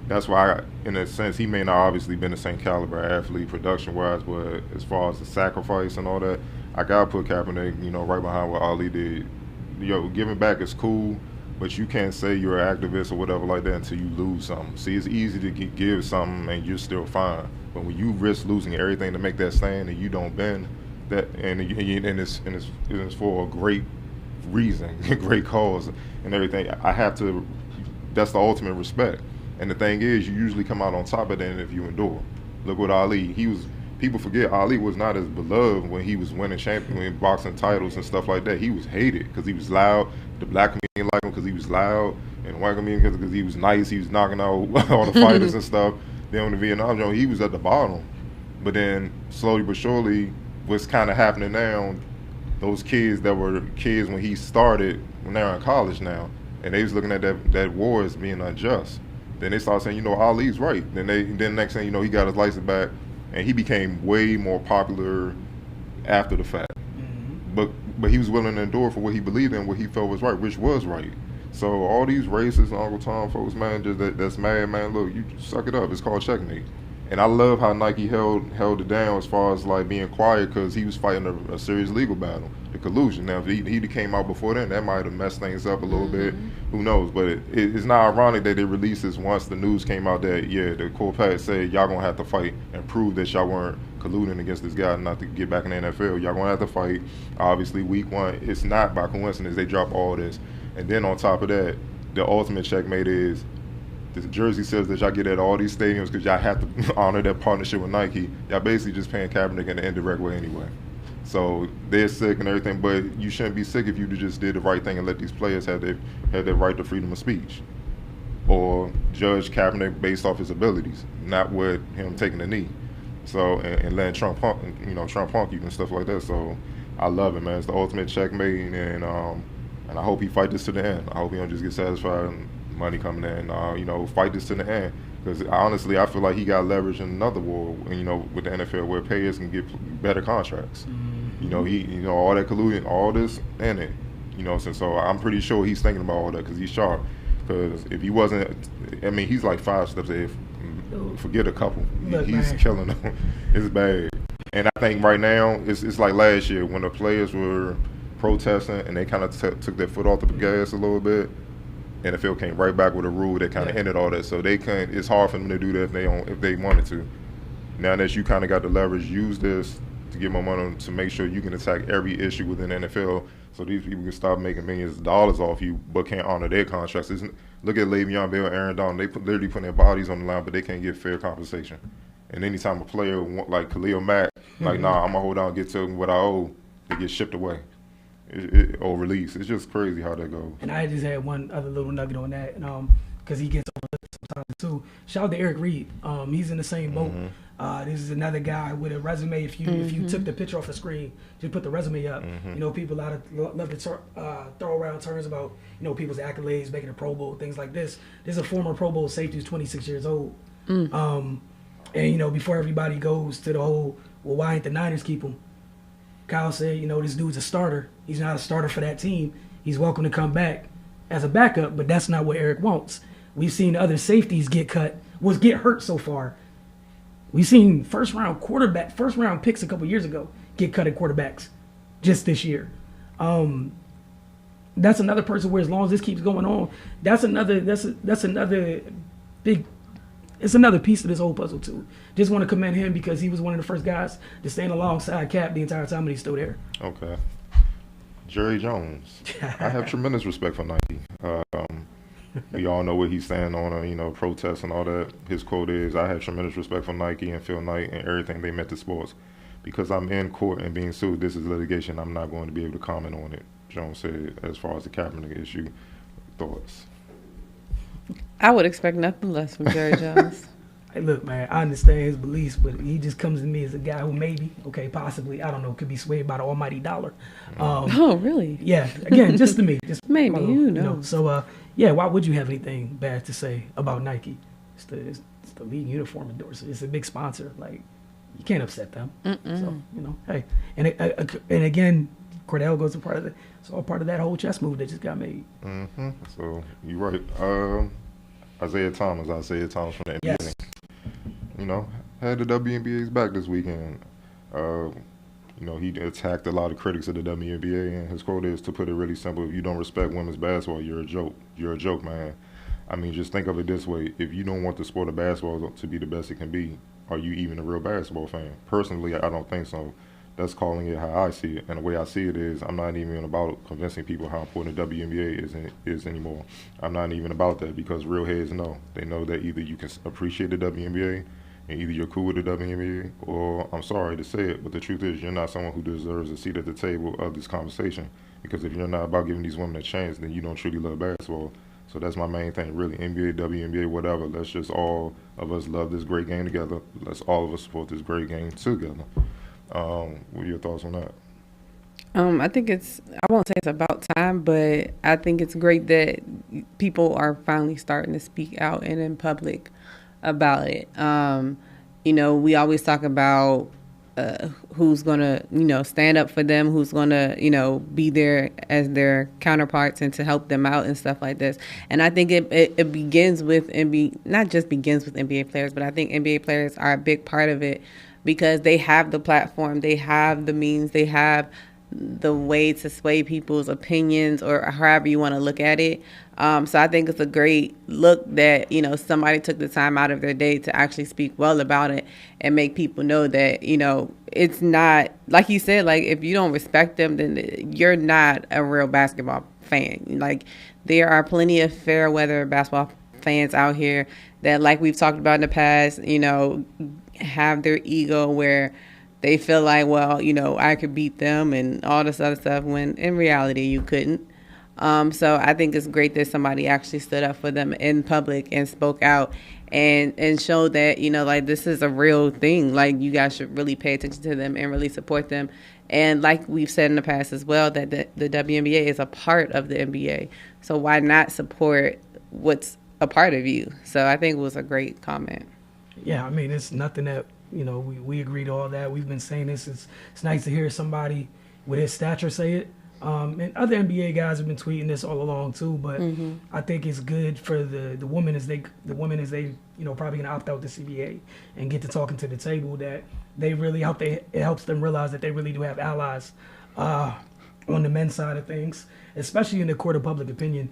that's why, in a sense, he may not obviously been the same caliber athlete production-wise, but as far as the sacrifice and all that, I got to put Kaepernick, right behind what Ali did. Giving back is cool, but you can't say you're an activist or whatever like that until you lose something. See, it's easy to give something and you're still fine. But when you risk losing everything to make that stand and you don't bend, it's for a great reason, a great cause and everything. That's the ultimate respect. And the thing is, you usually come out on top of that if you endure. Look what Ali, people forget Ali was not as beloved when he was winning boxing titles and stuff like that. He was hated because he was loud. The black community liked him because he was loud, and the white community because he was nice. He was knocking out all the fighters and stuff. Then on the Vietnam Joint, he was at the bottom. But then slowly but surely, what's kind of happening now, those kids that were kids when he started, when they're in college now, and they was looking at that war as being unjust. Then they started saying, Ali's right. Then next thing he got his license back, and he became way more popular after the fact. Mm-hmm. But he was willing to endure for what he believed in, what he felt was right, which was right. So all these racist Uncle Tom folks, man, that's mad, man. Look, you suck it up. It's called checkmate. And I love how Nike held it down as far as like being quiet, because he was fighting a serious legal battle, the collusion. Now, if he came out before then, that might have messed things up a little bit. Who knows? But it's not ironic that they released this once the news came out that, yeah, the Corpet said y'all going to have to fight and prove that y'all weren't colluding against this guy not to get back in the NFL. Y'all going to have to fight. Obviously, week one, it's not by coincidence they drop all this. And then on top of that, the ultimate checkmate is, the jersey says that y'all get at all these stadiums because y'all have to honor that partnership with Nike. Y'all basically just paying Kaepernick in an indirect way anyway. So they're sick and everything, but you shouldn't be sick if you just did the right thing and let these players have their right to freedom of speech, or judge Kaepernick based off his abilities, not with him taking a knee. So and letting Trump punk you and stuff like that. So I love it, man. It's the ultimate checkmate, and I hope he fight this to the end. I hope he don't just get satisfied and money coming in. Fight this to the end. Because honestly, I feel like he got leverage in another war, with the NFL, where players can get better contracts. All that colluding, all this in it. So I'm pretty sure he's thinking about all that because he's sharp. Because if he wasn't, he's like 5 steps ahead. Forget a couple. He's killing them. It's bad. And I think right now, it's like last year when the players were protesting and they kind of took their foot off the gas a little bit. NFL came right back with a rule that kind of ended all that, so they couldn't. It's hard for them to do that if they wanted to. Now that you kind of got the leverage, use this to get more money to make sure you can attack every issue within the NFL, so these people can stop making millions of dollars off you, but can't honor their contracts. Look at Le'Veon Bell, Aaron Donald. They literally putting their bodies on the line, but they can't get fair compensation. And anytime a player like Khalil Mack, like, nah, I'm gonna hold on and get to what I owe, they get shipped away. Or release. It's just crazy how that goes. And I just had one other little nugget on that, because he gets overlooked sometimes too. Shout out to Eric Reed. He's in the same boat. This is another guy with a resume. If you took the picture off the screen, just put the resume up. People love to throw around terms about people's accolades, making a Pro Bowl, things like this. There's a former Pro Bowl safety who's 26 years old. And before everybody goes to the whole, well, why ain't the Niners keep him? Kyle said, this dude's a starter. He's not a starter for that team. He's welcome to come back as a backup, but that's not what Eric wants. We've seen other safeties get hurt so far. We've seen first round picks a couple years ago get cut at quarterbacks just this year. That's another person where, as long as this keeps going on, that's another big. It's another piece of this whole puzzle too. Just want to commend him because he was one of the first guys to stand alongside Cap the entire time that he's still there. Okay. Jerry Jones. I have tremendous respect for Nike. We all know what he's standing on, protests and all that. His quote is, I have tremendous respect for Nike and Phil Knight and everything they meant to sports. Because I'm in court and being sued, this is litigation. I'm not going to be able to comment on it, Jones said, as far as the Kaepernick issue. Thoughts? I would expect nothing less from Jerry Jones. Hey, look, man, I understand his beliefs, but he just comes to me as a guy who maybe, possibly, I don't know, could be swayed by the almighty dollar. Oh, really? Yeah, again, just to me. Just maybe, know. So, why would you have anything bad to say about Nike? It's the league uniform endorser. It's a big sponsor. Like, you can't upset them. So, hey. And again, Cardell goes to part of it. It's all part of that whole chess move that just got made. So, you're right. Isaiah Thomas from the NBA. Yes. Had the WNBA's back this weekend. He attacked a lot of critics of the WNBA, and his quote is, to put it really simple, if you don't respect women's basketball, you're a joke. You're a joke, man. Just think of it this way. If you don't want the sport of basketball to be the best it can be, are you even a real basketball fan? Personally, I don't think so. That's calling it how I see it. And the way I see it is, I'm not even about convincing people how important the WNBA is anymore. I'm not even about that, because real heads know. They know that either you can appreciate the WNBA and either you're cool with the WNBA, or I'm sorry to say it, but the truth is you're not someone who deserves a seat at the table of this conversation. Because if you're not about giving these women a chance, then you don't truly love basketball. So that's my main thing, really. NBA, WNBA, whatever. Let's just all of us love this great game together. Let's all of us support this great game together. What are your thoughts on that? I think I won't say it's about time, but I think it's great that people are finally starting to speak out and in public about it. We always talk about who's going to, stand up for them, who's going to, be there as their counterparts and to help them out and stuff like this. And I think it begins with not just begins with NBA players, but I think NBA players are a big part of it because they have the platform, they have the means, they have the way to sway people's opinions or however you want to look at it. So I think it's a great look that, somebody took the time out of their day to actually speak well about it and make people know that, it's not, like you said, like if you don't respect them, then you're not a real basketball fan. Like there are plenty of fair weather basketball fans out here that, like we've talked about in the past, have their ego where they feel like, well, I could beat them and all this other stuff when in reality you couldn't. So I think it's great that somebody actually stood up for them in public and spoke out and showed that, like this is a real thing. Like you guys should really pay attention to them and really support them. And like we've said in the past as well, that the WNBA is a part of the NBA. So why not support what's a part of you? So I think it was a great comment. Yeah, I mean, it's nothing that, we agree to all that. We've been saying this. It's nice to hear somebody with his stature say it. And other NBA guys have been tweeting this all along too, but I think it's good for the women as they probably gonna opt out the CBA and get to talking to the table that they really it helps them realize that they really do have allies on the men's side of things, especially in the court of public opinion,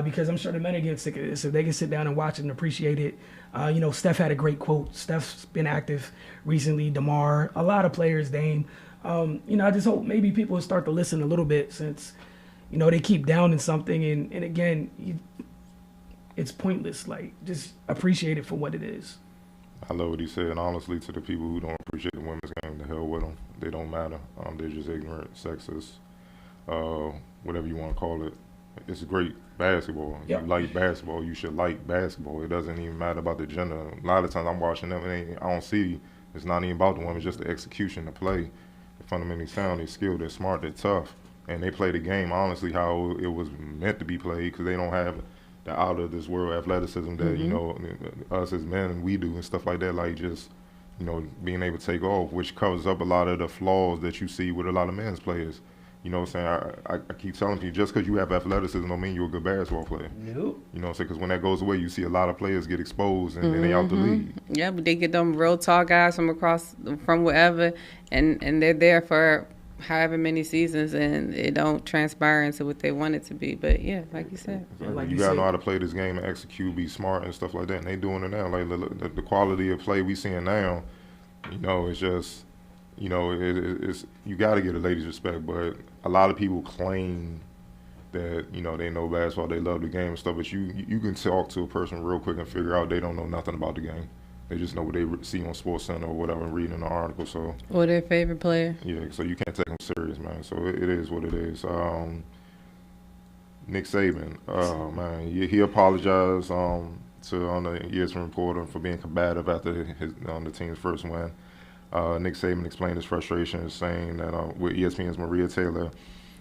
because I'm sure the men are getting sick of this. If they can sit down and watch it and appreciate it. Steph had a great quote. Steph's been active recently. DeMar, a lot of players, Dame. I just hope maybe people will start to listen a little bit since, they keep downing something. And again, it's pointless. Like, just appreciate it for what it is. I love what he said. And honestly, to the people who don't appreciate the women's game, the hell with them. They don't matter. They're just ignorant, sexist, whatever you want to call it. It's great basketball. If you like basketball, you should like basketball. It doesn't even matter about the gender. A lot of times I'm watching them and I don't see it's not even about the women, it's just the execution, the play. They're fundamentally sound, they're skilled, they're smart, they're tough. And they play the game, honestly, how it was meant to be played because they don't have the out of this world athleticism that, us as men and we do and stuff like that, like just, being able to take off, which covers up a lot of the flaws that you see with a lot of men's players. You know what I'm saying? I keep telling you, just because you have athleticism don't mean you're a good basketball player. Nope. You know what I'm saying? Because when that goes away, you see a lot of players get exposed and they out the league. Yeah, but they get them real tall guys from wherever, and they're there for however many seasons, and it don't transpire into what they want it to be. But, yeah, like you said. Like you got to know how to play this game and execute, be smart and stuff like that, and they doing it now. Like the quality of play we seeing now, it's just... it's you got to get a lady's respect, but a lot of people claim that, they know basketball, they love the game and stuff, but you can talk to a person real quick and figure out they don't know nothing about the game. They just know what they see on SportsCenter or whatever and reading an article. So or their favorite player. Yeah, so you can't take them serious, man. So it is what it is. Nick Saban, man, he apologized on the ESPN reporter for being combative after the team's first win. Nick Saban explained his frustration, saying that with ESPN's Maria Taylor,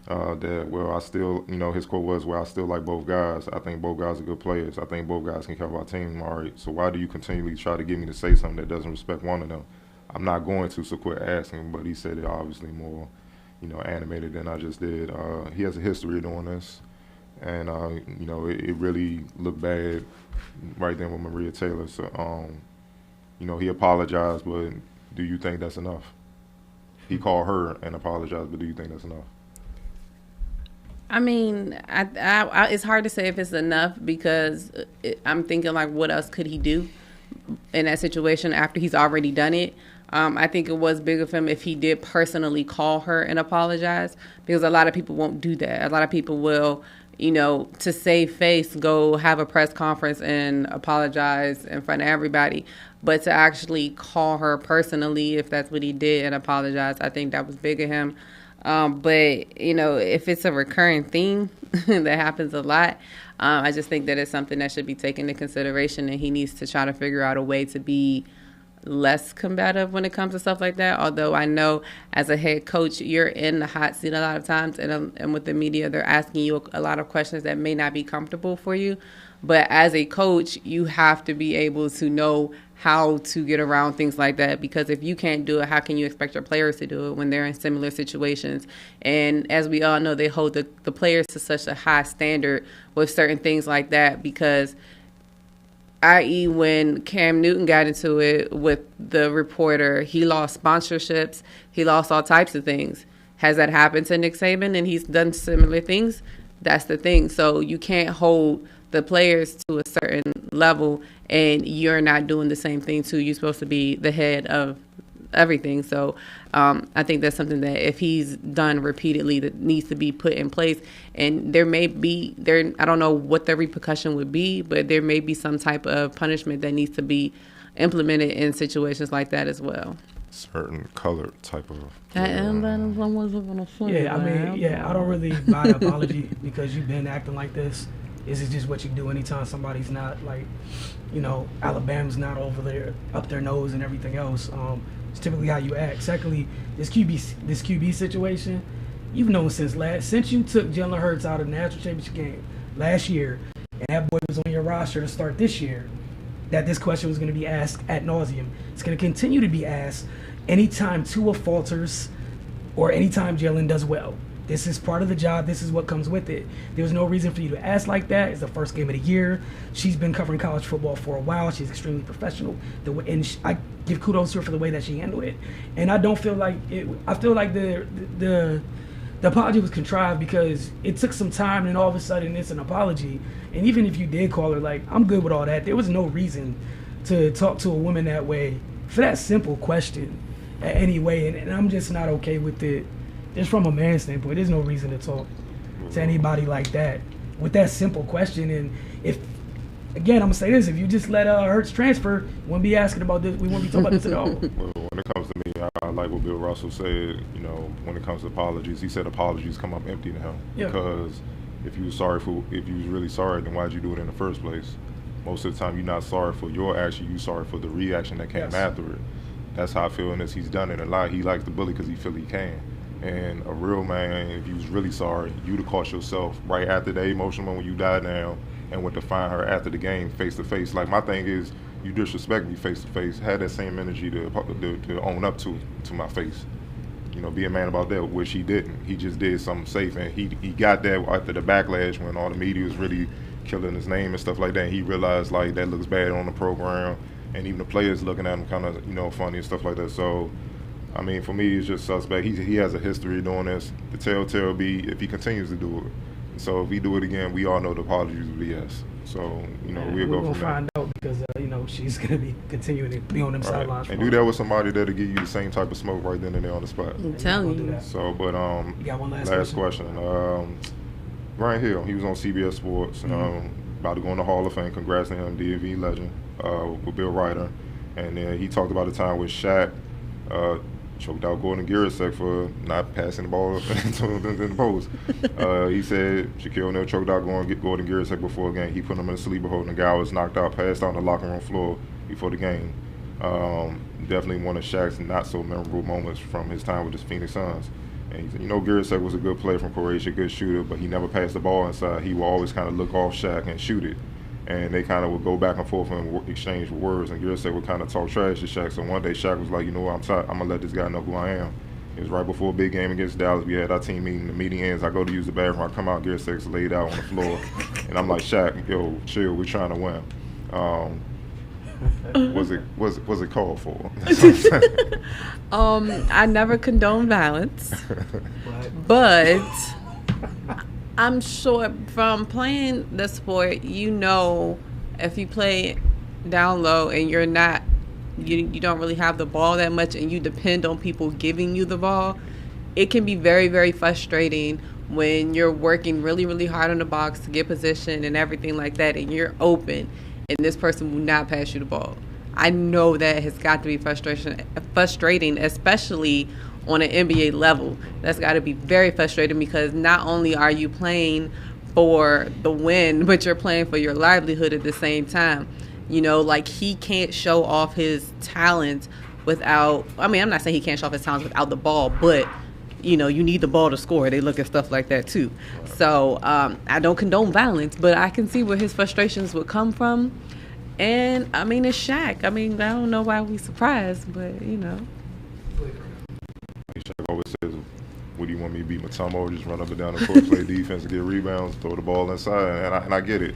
that, I still, his quote was, I still like both guys. I think both guys are good players. I think both guys can help our team, all right. So why do you continually try to get me to say something that doesn't respect one of them? I'm not going to, so quit asking. But he said it obviously more, animated than I just did. He has a history of doing this. And, it really looked bad right then with Maria Taylor. So, he apologized, but do you think that's enough? He called her and apologized, but do you think that's enough? I mean, I it's hard to say if it's enough because I'm thinking, like, what else could he do in that situation after he's already done it? I think it was bigger for him if he did personally call her and apologize, because a lot of people won't do that. A lot of people will, to save face, go have a press conference and apologize in front of everybody. But to actually call her personally, if that's what he did, and apologize, I think that was big of him. But, if it's a recurring theme that happens a lot, I just think that it's something that should be taken into consideration, and he needs to try to figure out a way to be less combative when it comes to stuff like that. Although I know as a head coach, you're in the hot seat a lot of times, and with the media, they're asking you a lot of questions that may not be comfortable for you. But as a coach, you have to be able to know how to get around things like that, because if you can't do it, how can you expect your players to do it when they're in similar situations? And as we all know, they hold the players to such a high standard with certain things like that, because i.e. when Cam Newton got into it with the reporter, he lost sponsorships, he lost all types of things. Has that happened to Nick Saban and he's done similar things? That's the thing. So you can't hold the players to a certain level and you're not doing the same thing too. You're supposed to be the head of everything. So I think that's something that if he's done repeatedly, that needs to be put in place. And there may be, I don't know what the repercussion would be, but there may be some type of punishment that needs to be implemented in situations like that as well. Certain colored type of. I don't really buy the apology because you've been acting like this. Is it just what you do anytime somebody's not like, Alabama's not over there, up their nose and everything else? It's typically how you act. Secondly, this QB situation, you've known since you took Jalen Hurts out of the national championship game last year, and that boy was on your roster to start this year, that this question was going to be asked ad nauseum. It's going to continue to be asked anytime Tua falters or anytime Jalen does well. This is part of the job. This is what comes with it. There's no reason for you to ask like that. It's the first game of the year. She's been covering college football for a while. She's extremely professional. I give kudos to her for the way that she handled it. And I don't feel like it. I feel like the apology was contrived because it took some time, and all of a sudden it's an apology. And even if you did call her, like, I'm good with all that. There was no reason to talk to a woman that way for that simple question anyway. And I'm just not okay with it. Just from a man's standpoint, there's no reason to talk to anybody like that with that simple question. And if, again, I'm going to say this, if you just let Hurts transfer, we wouldn't be asking about this. We wouldn't be talking about this at all. Well, when it comes to me, I like what Bill Russell said, when it comes to apologies. He said apologies come up empty to him. Yeah. Because if you was really sorry, then why'd you do it in the first place? Most of the time, you're not sorry for your action. You're sorry for the reaction that came after it. That's how I feel in this. He's done it a lot. He likes to bully because he feel he can. And a real man, if you was really sorry, you'd have caught yourself right after the emotional moment when you died down and went to find her after the game face to face. Like, my thing is, you disrespect me face to face. Had that same energy to own up to my face. Be a man about that, which he didn't. He just did something safe, and he got that after the backlash when all the media was really killing his name and stuff like that. And he realized like that looks bad on the program, and even the players looking at him kind of funny and stuff like that. So. I mean, for me, it's just suspect. He has a history of doing this. The telltale be if he continues to do it. So if he do it again, we all know the apologies will be yes. So, we'll go from there. We'll find out because, she's going to be continuing to be on them sidelines. And do that with somebody that'll give you the same type of smoke right then and there on the spot. I'm telling you. So, but you got one last question. Ryan Hill, he was on CBS Sports, about to go in the Hall of Fame. Congrats to him, DMV legend, with Bill Ryder. And then he talked about the time with Shaq, choked out Gordon Girasek for not passing the ball in the post. He said Shaquille O'Neal choked out Gordon Girasek before a game. He put him in a sleeper hold, and the guy was knocked out, passed out on the locker room floor before the game. Definitely one of Shaq's not so memorable moments from his time with his Phoenix Suns. And he said, Girasek was a good player from Croatia, good shooter, but he never passed the ball inside. He would always kind of look off Shaq and shoot it. And they kind of would go back and forth and exchange words. And Girasek would kind of talk trash to Shaq. So one day Shaq was like, I'm tired. I'm going to let this guy know who I am. It was right before a big game against Dallas. We had our team meeting. The meeting ends. I go to use the bathroom. I come out. Girasek's laid out on the floor. And I'm like, Shaq, yo, chill. We're trying to win. Was it called for? I never condone violence. But I'm sure from playing the sport, if you play down low and you're not, you don't really have the ball that much and you depend on people giving you the ball, it can be very, very frustrating when you're working really, really hard on the box to get position and everything like that, and you're open and this person will not pass you the ball. I know that has got to be frustrating, especially on an NBA level. That's got to be very frustrating because not only are you playing for the win, but you're playing for your livelihood at the same time. You know, like he can't show off his talent without, I mean, I'm not saying he can't show off his talent without the ball, but you know, you need the ball to score. They look at stuff like that too. So I don't condone violence, but I can see where his frustrations would come from. And I mean, it's Shaq. I mean, I don't know why we surprised, but you know. Shaq always says, "What do you want me to be, Matoma? Just run up and down the court, play defense, get rebounds, throw the ball inside." And I get it.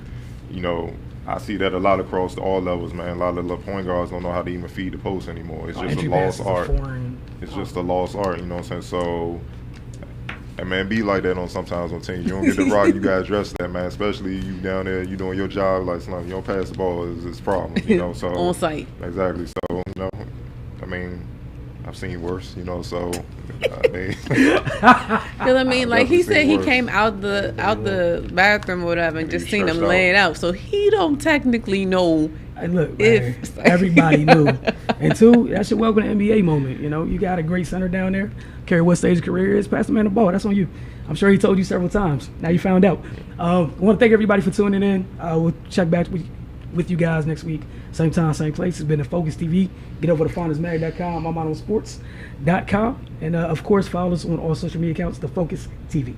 You know, I see that a lot across all levels, man. A lot of the point guards don't know how to even feed the post anymore. It's just a lost art. It's just a lost art, you know what I'm saying? So, and man, be like that on sometimes on teams. You don't get the rock, you gotta address that, man. Especially you down there, you doing your job. Like, you don't pass the ball is a problem, you know. So on site. Exactly. So, you know, I mean, I've seen worse, you know. So, because I mean, like he said, he came out the bathroom or whatever and just seen him laying out. So he don't technically know. And look, man, everybody knew. And two, that's your welcome to NBA moment. You know, you got a great center down there. Care what stage of career is, pass the man the ball. That's on you. I'm sure he told you several times. Now you found out. I want to thank everybody for tuning in. We'll check back with you guys next week. Same time, same place. It's been the Focus TV. Get over to FaunaSmag.com. I'm on sports.com. And, of course, follow us on all social media accounts, The Focus TV.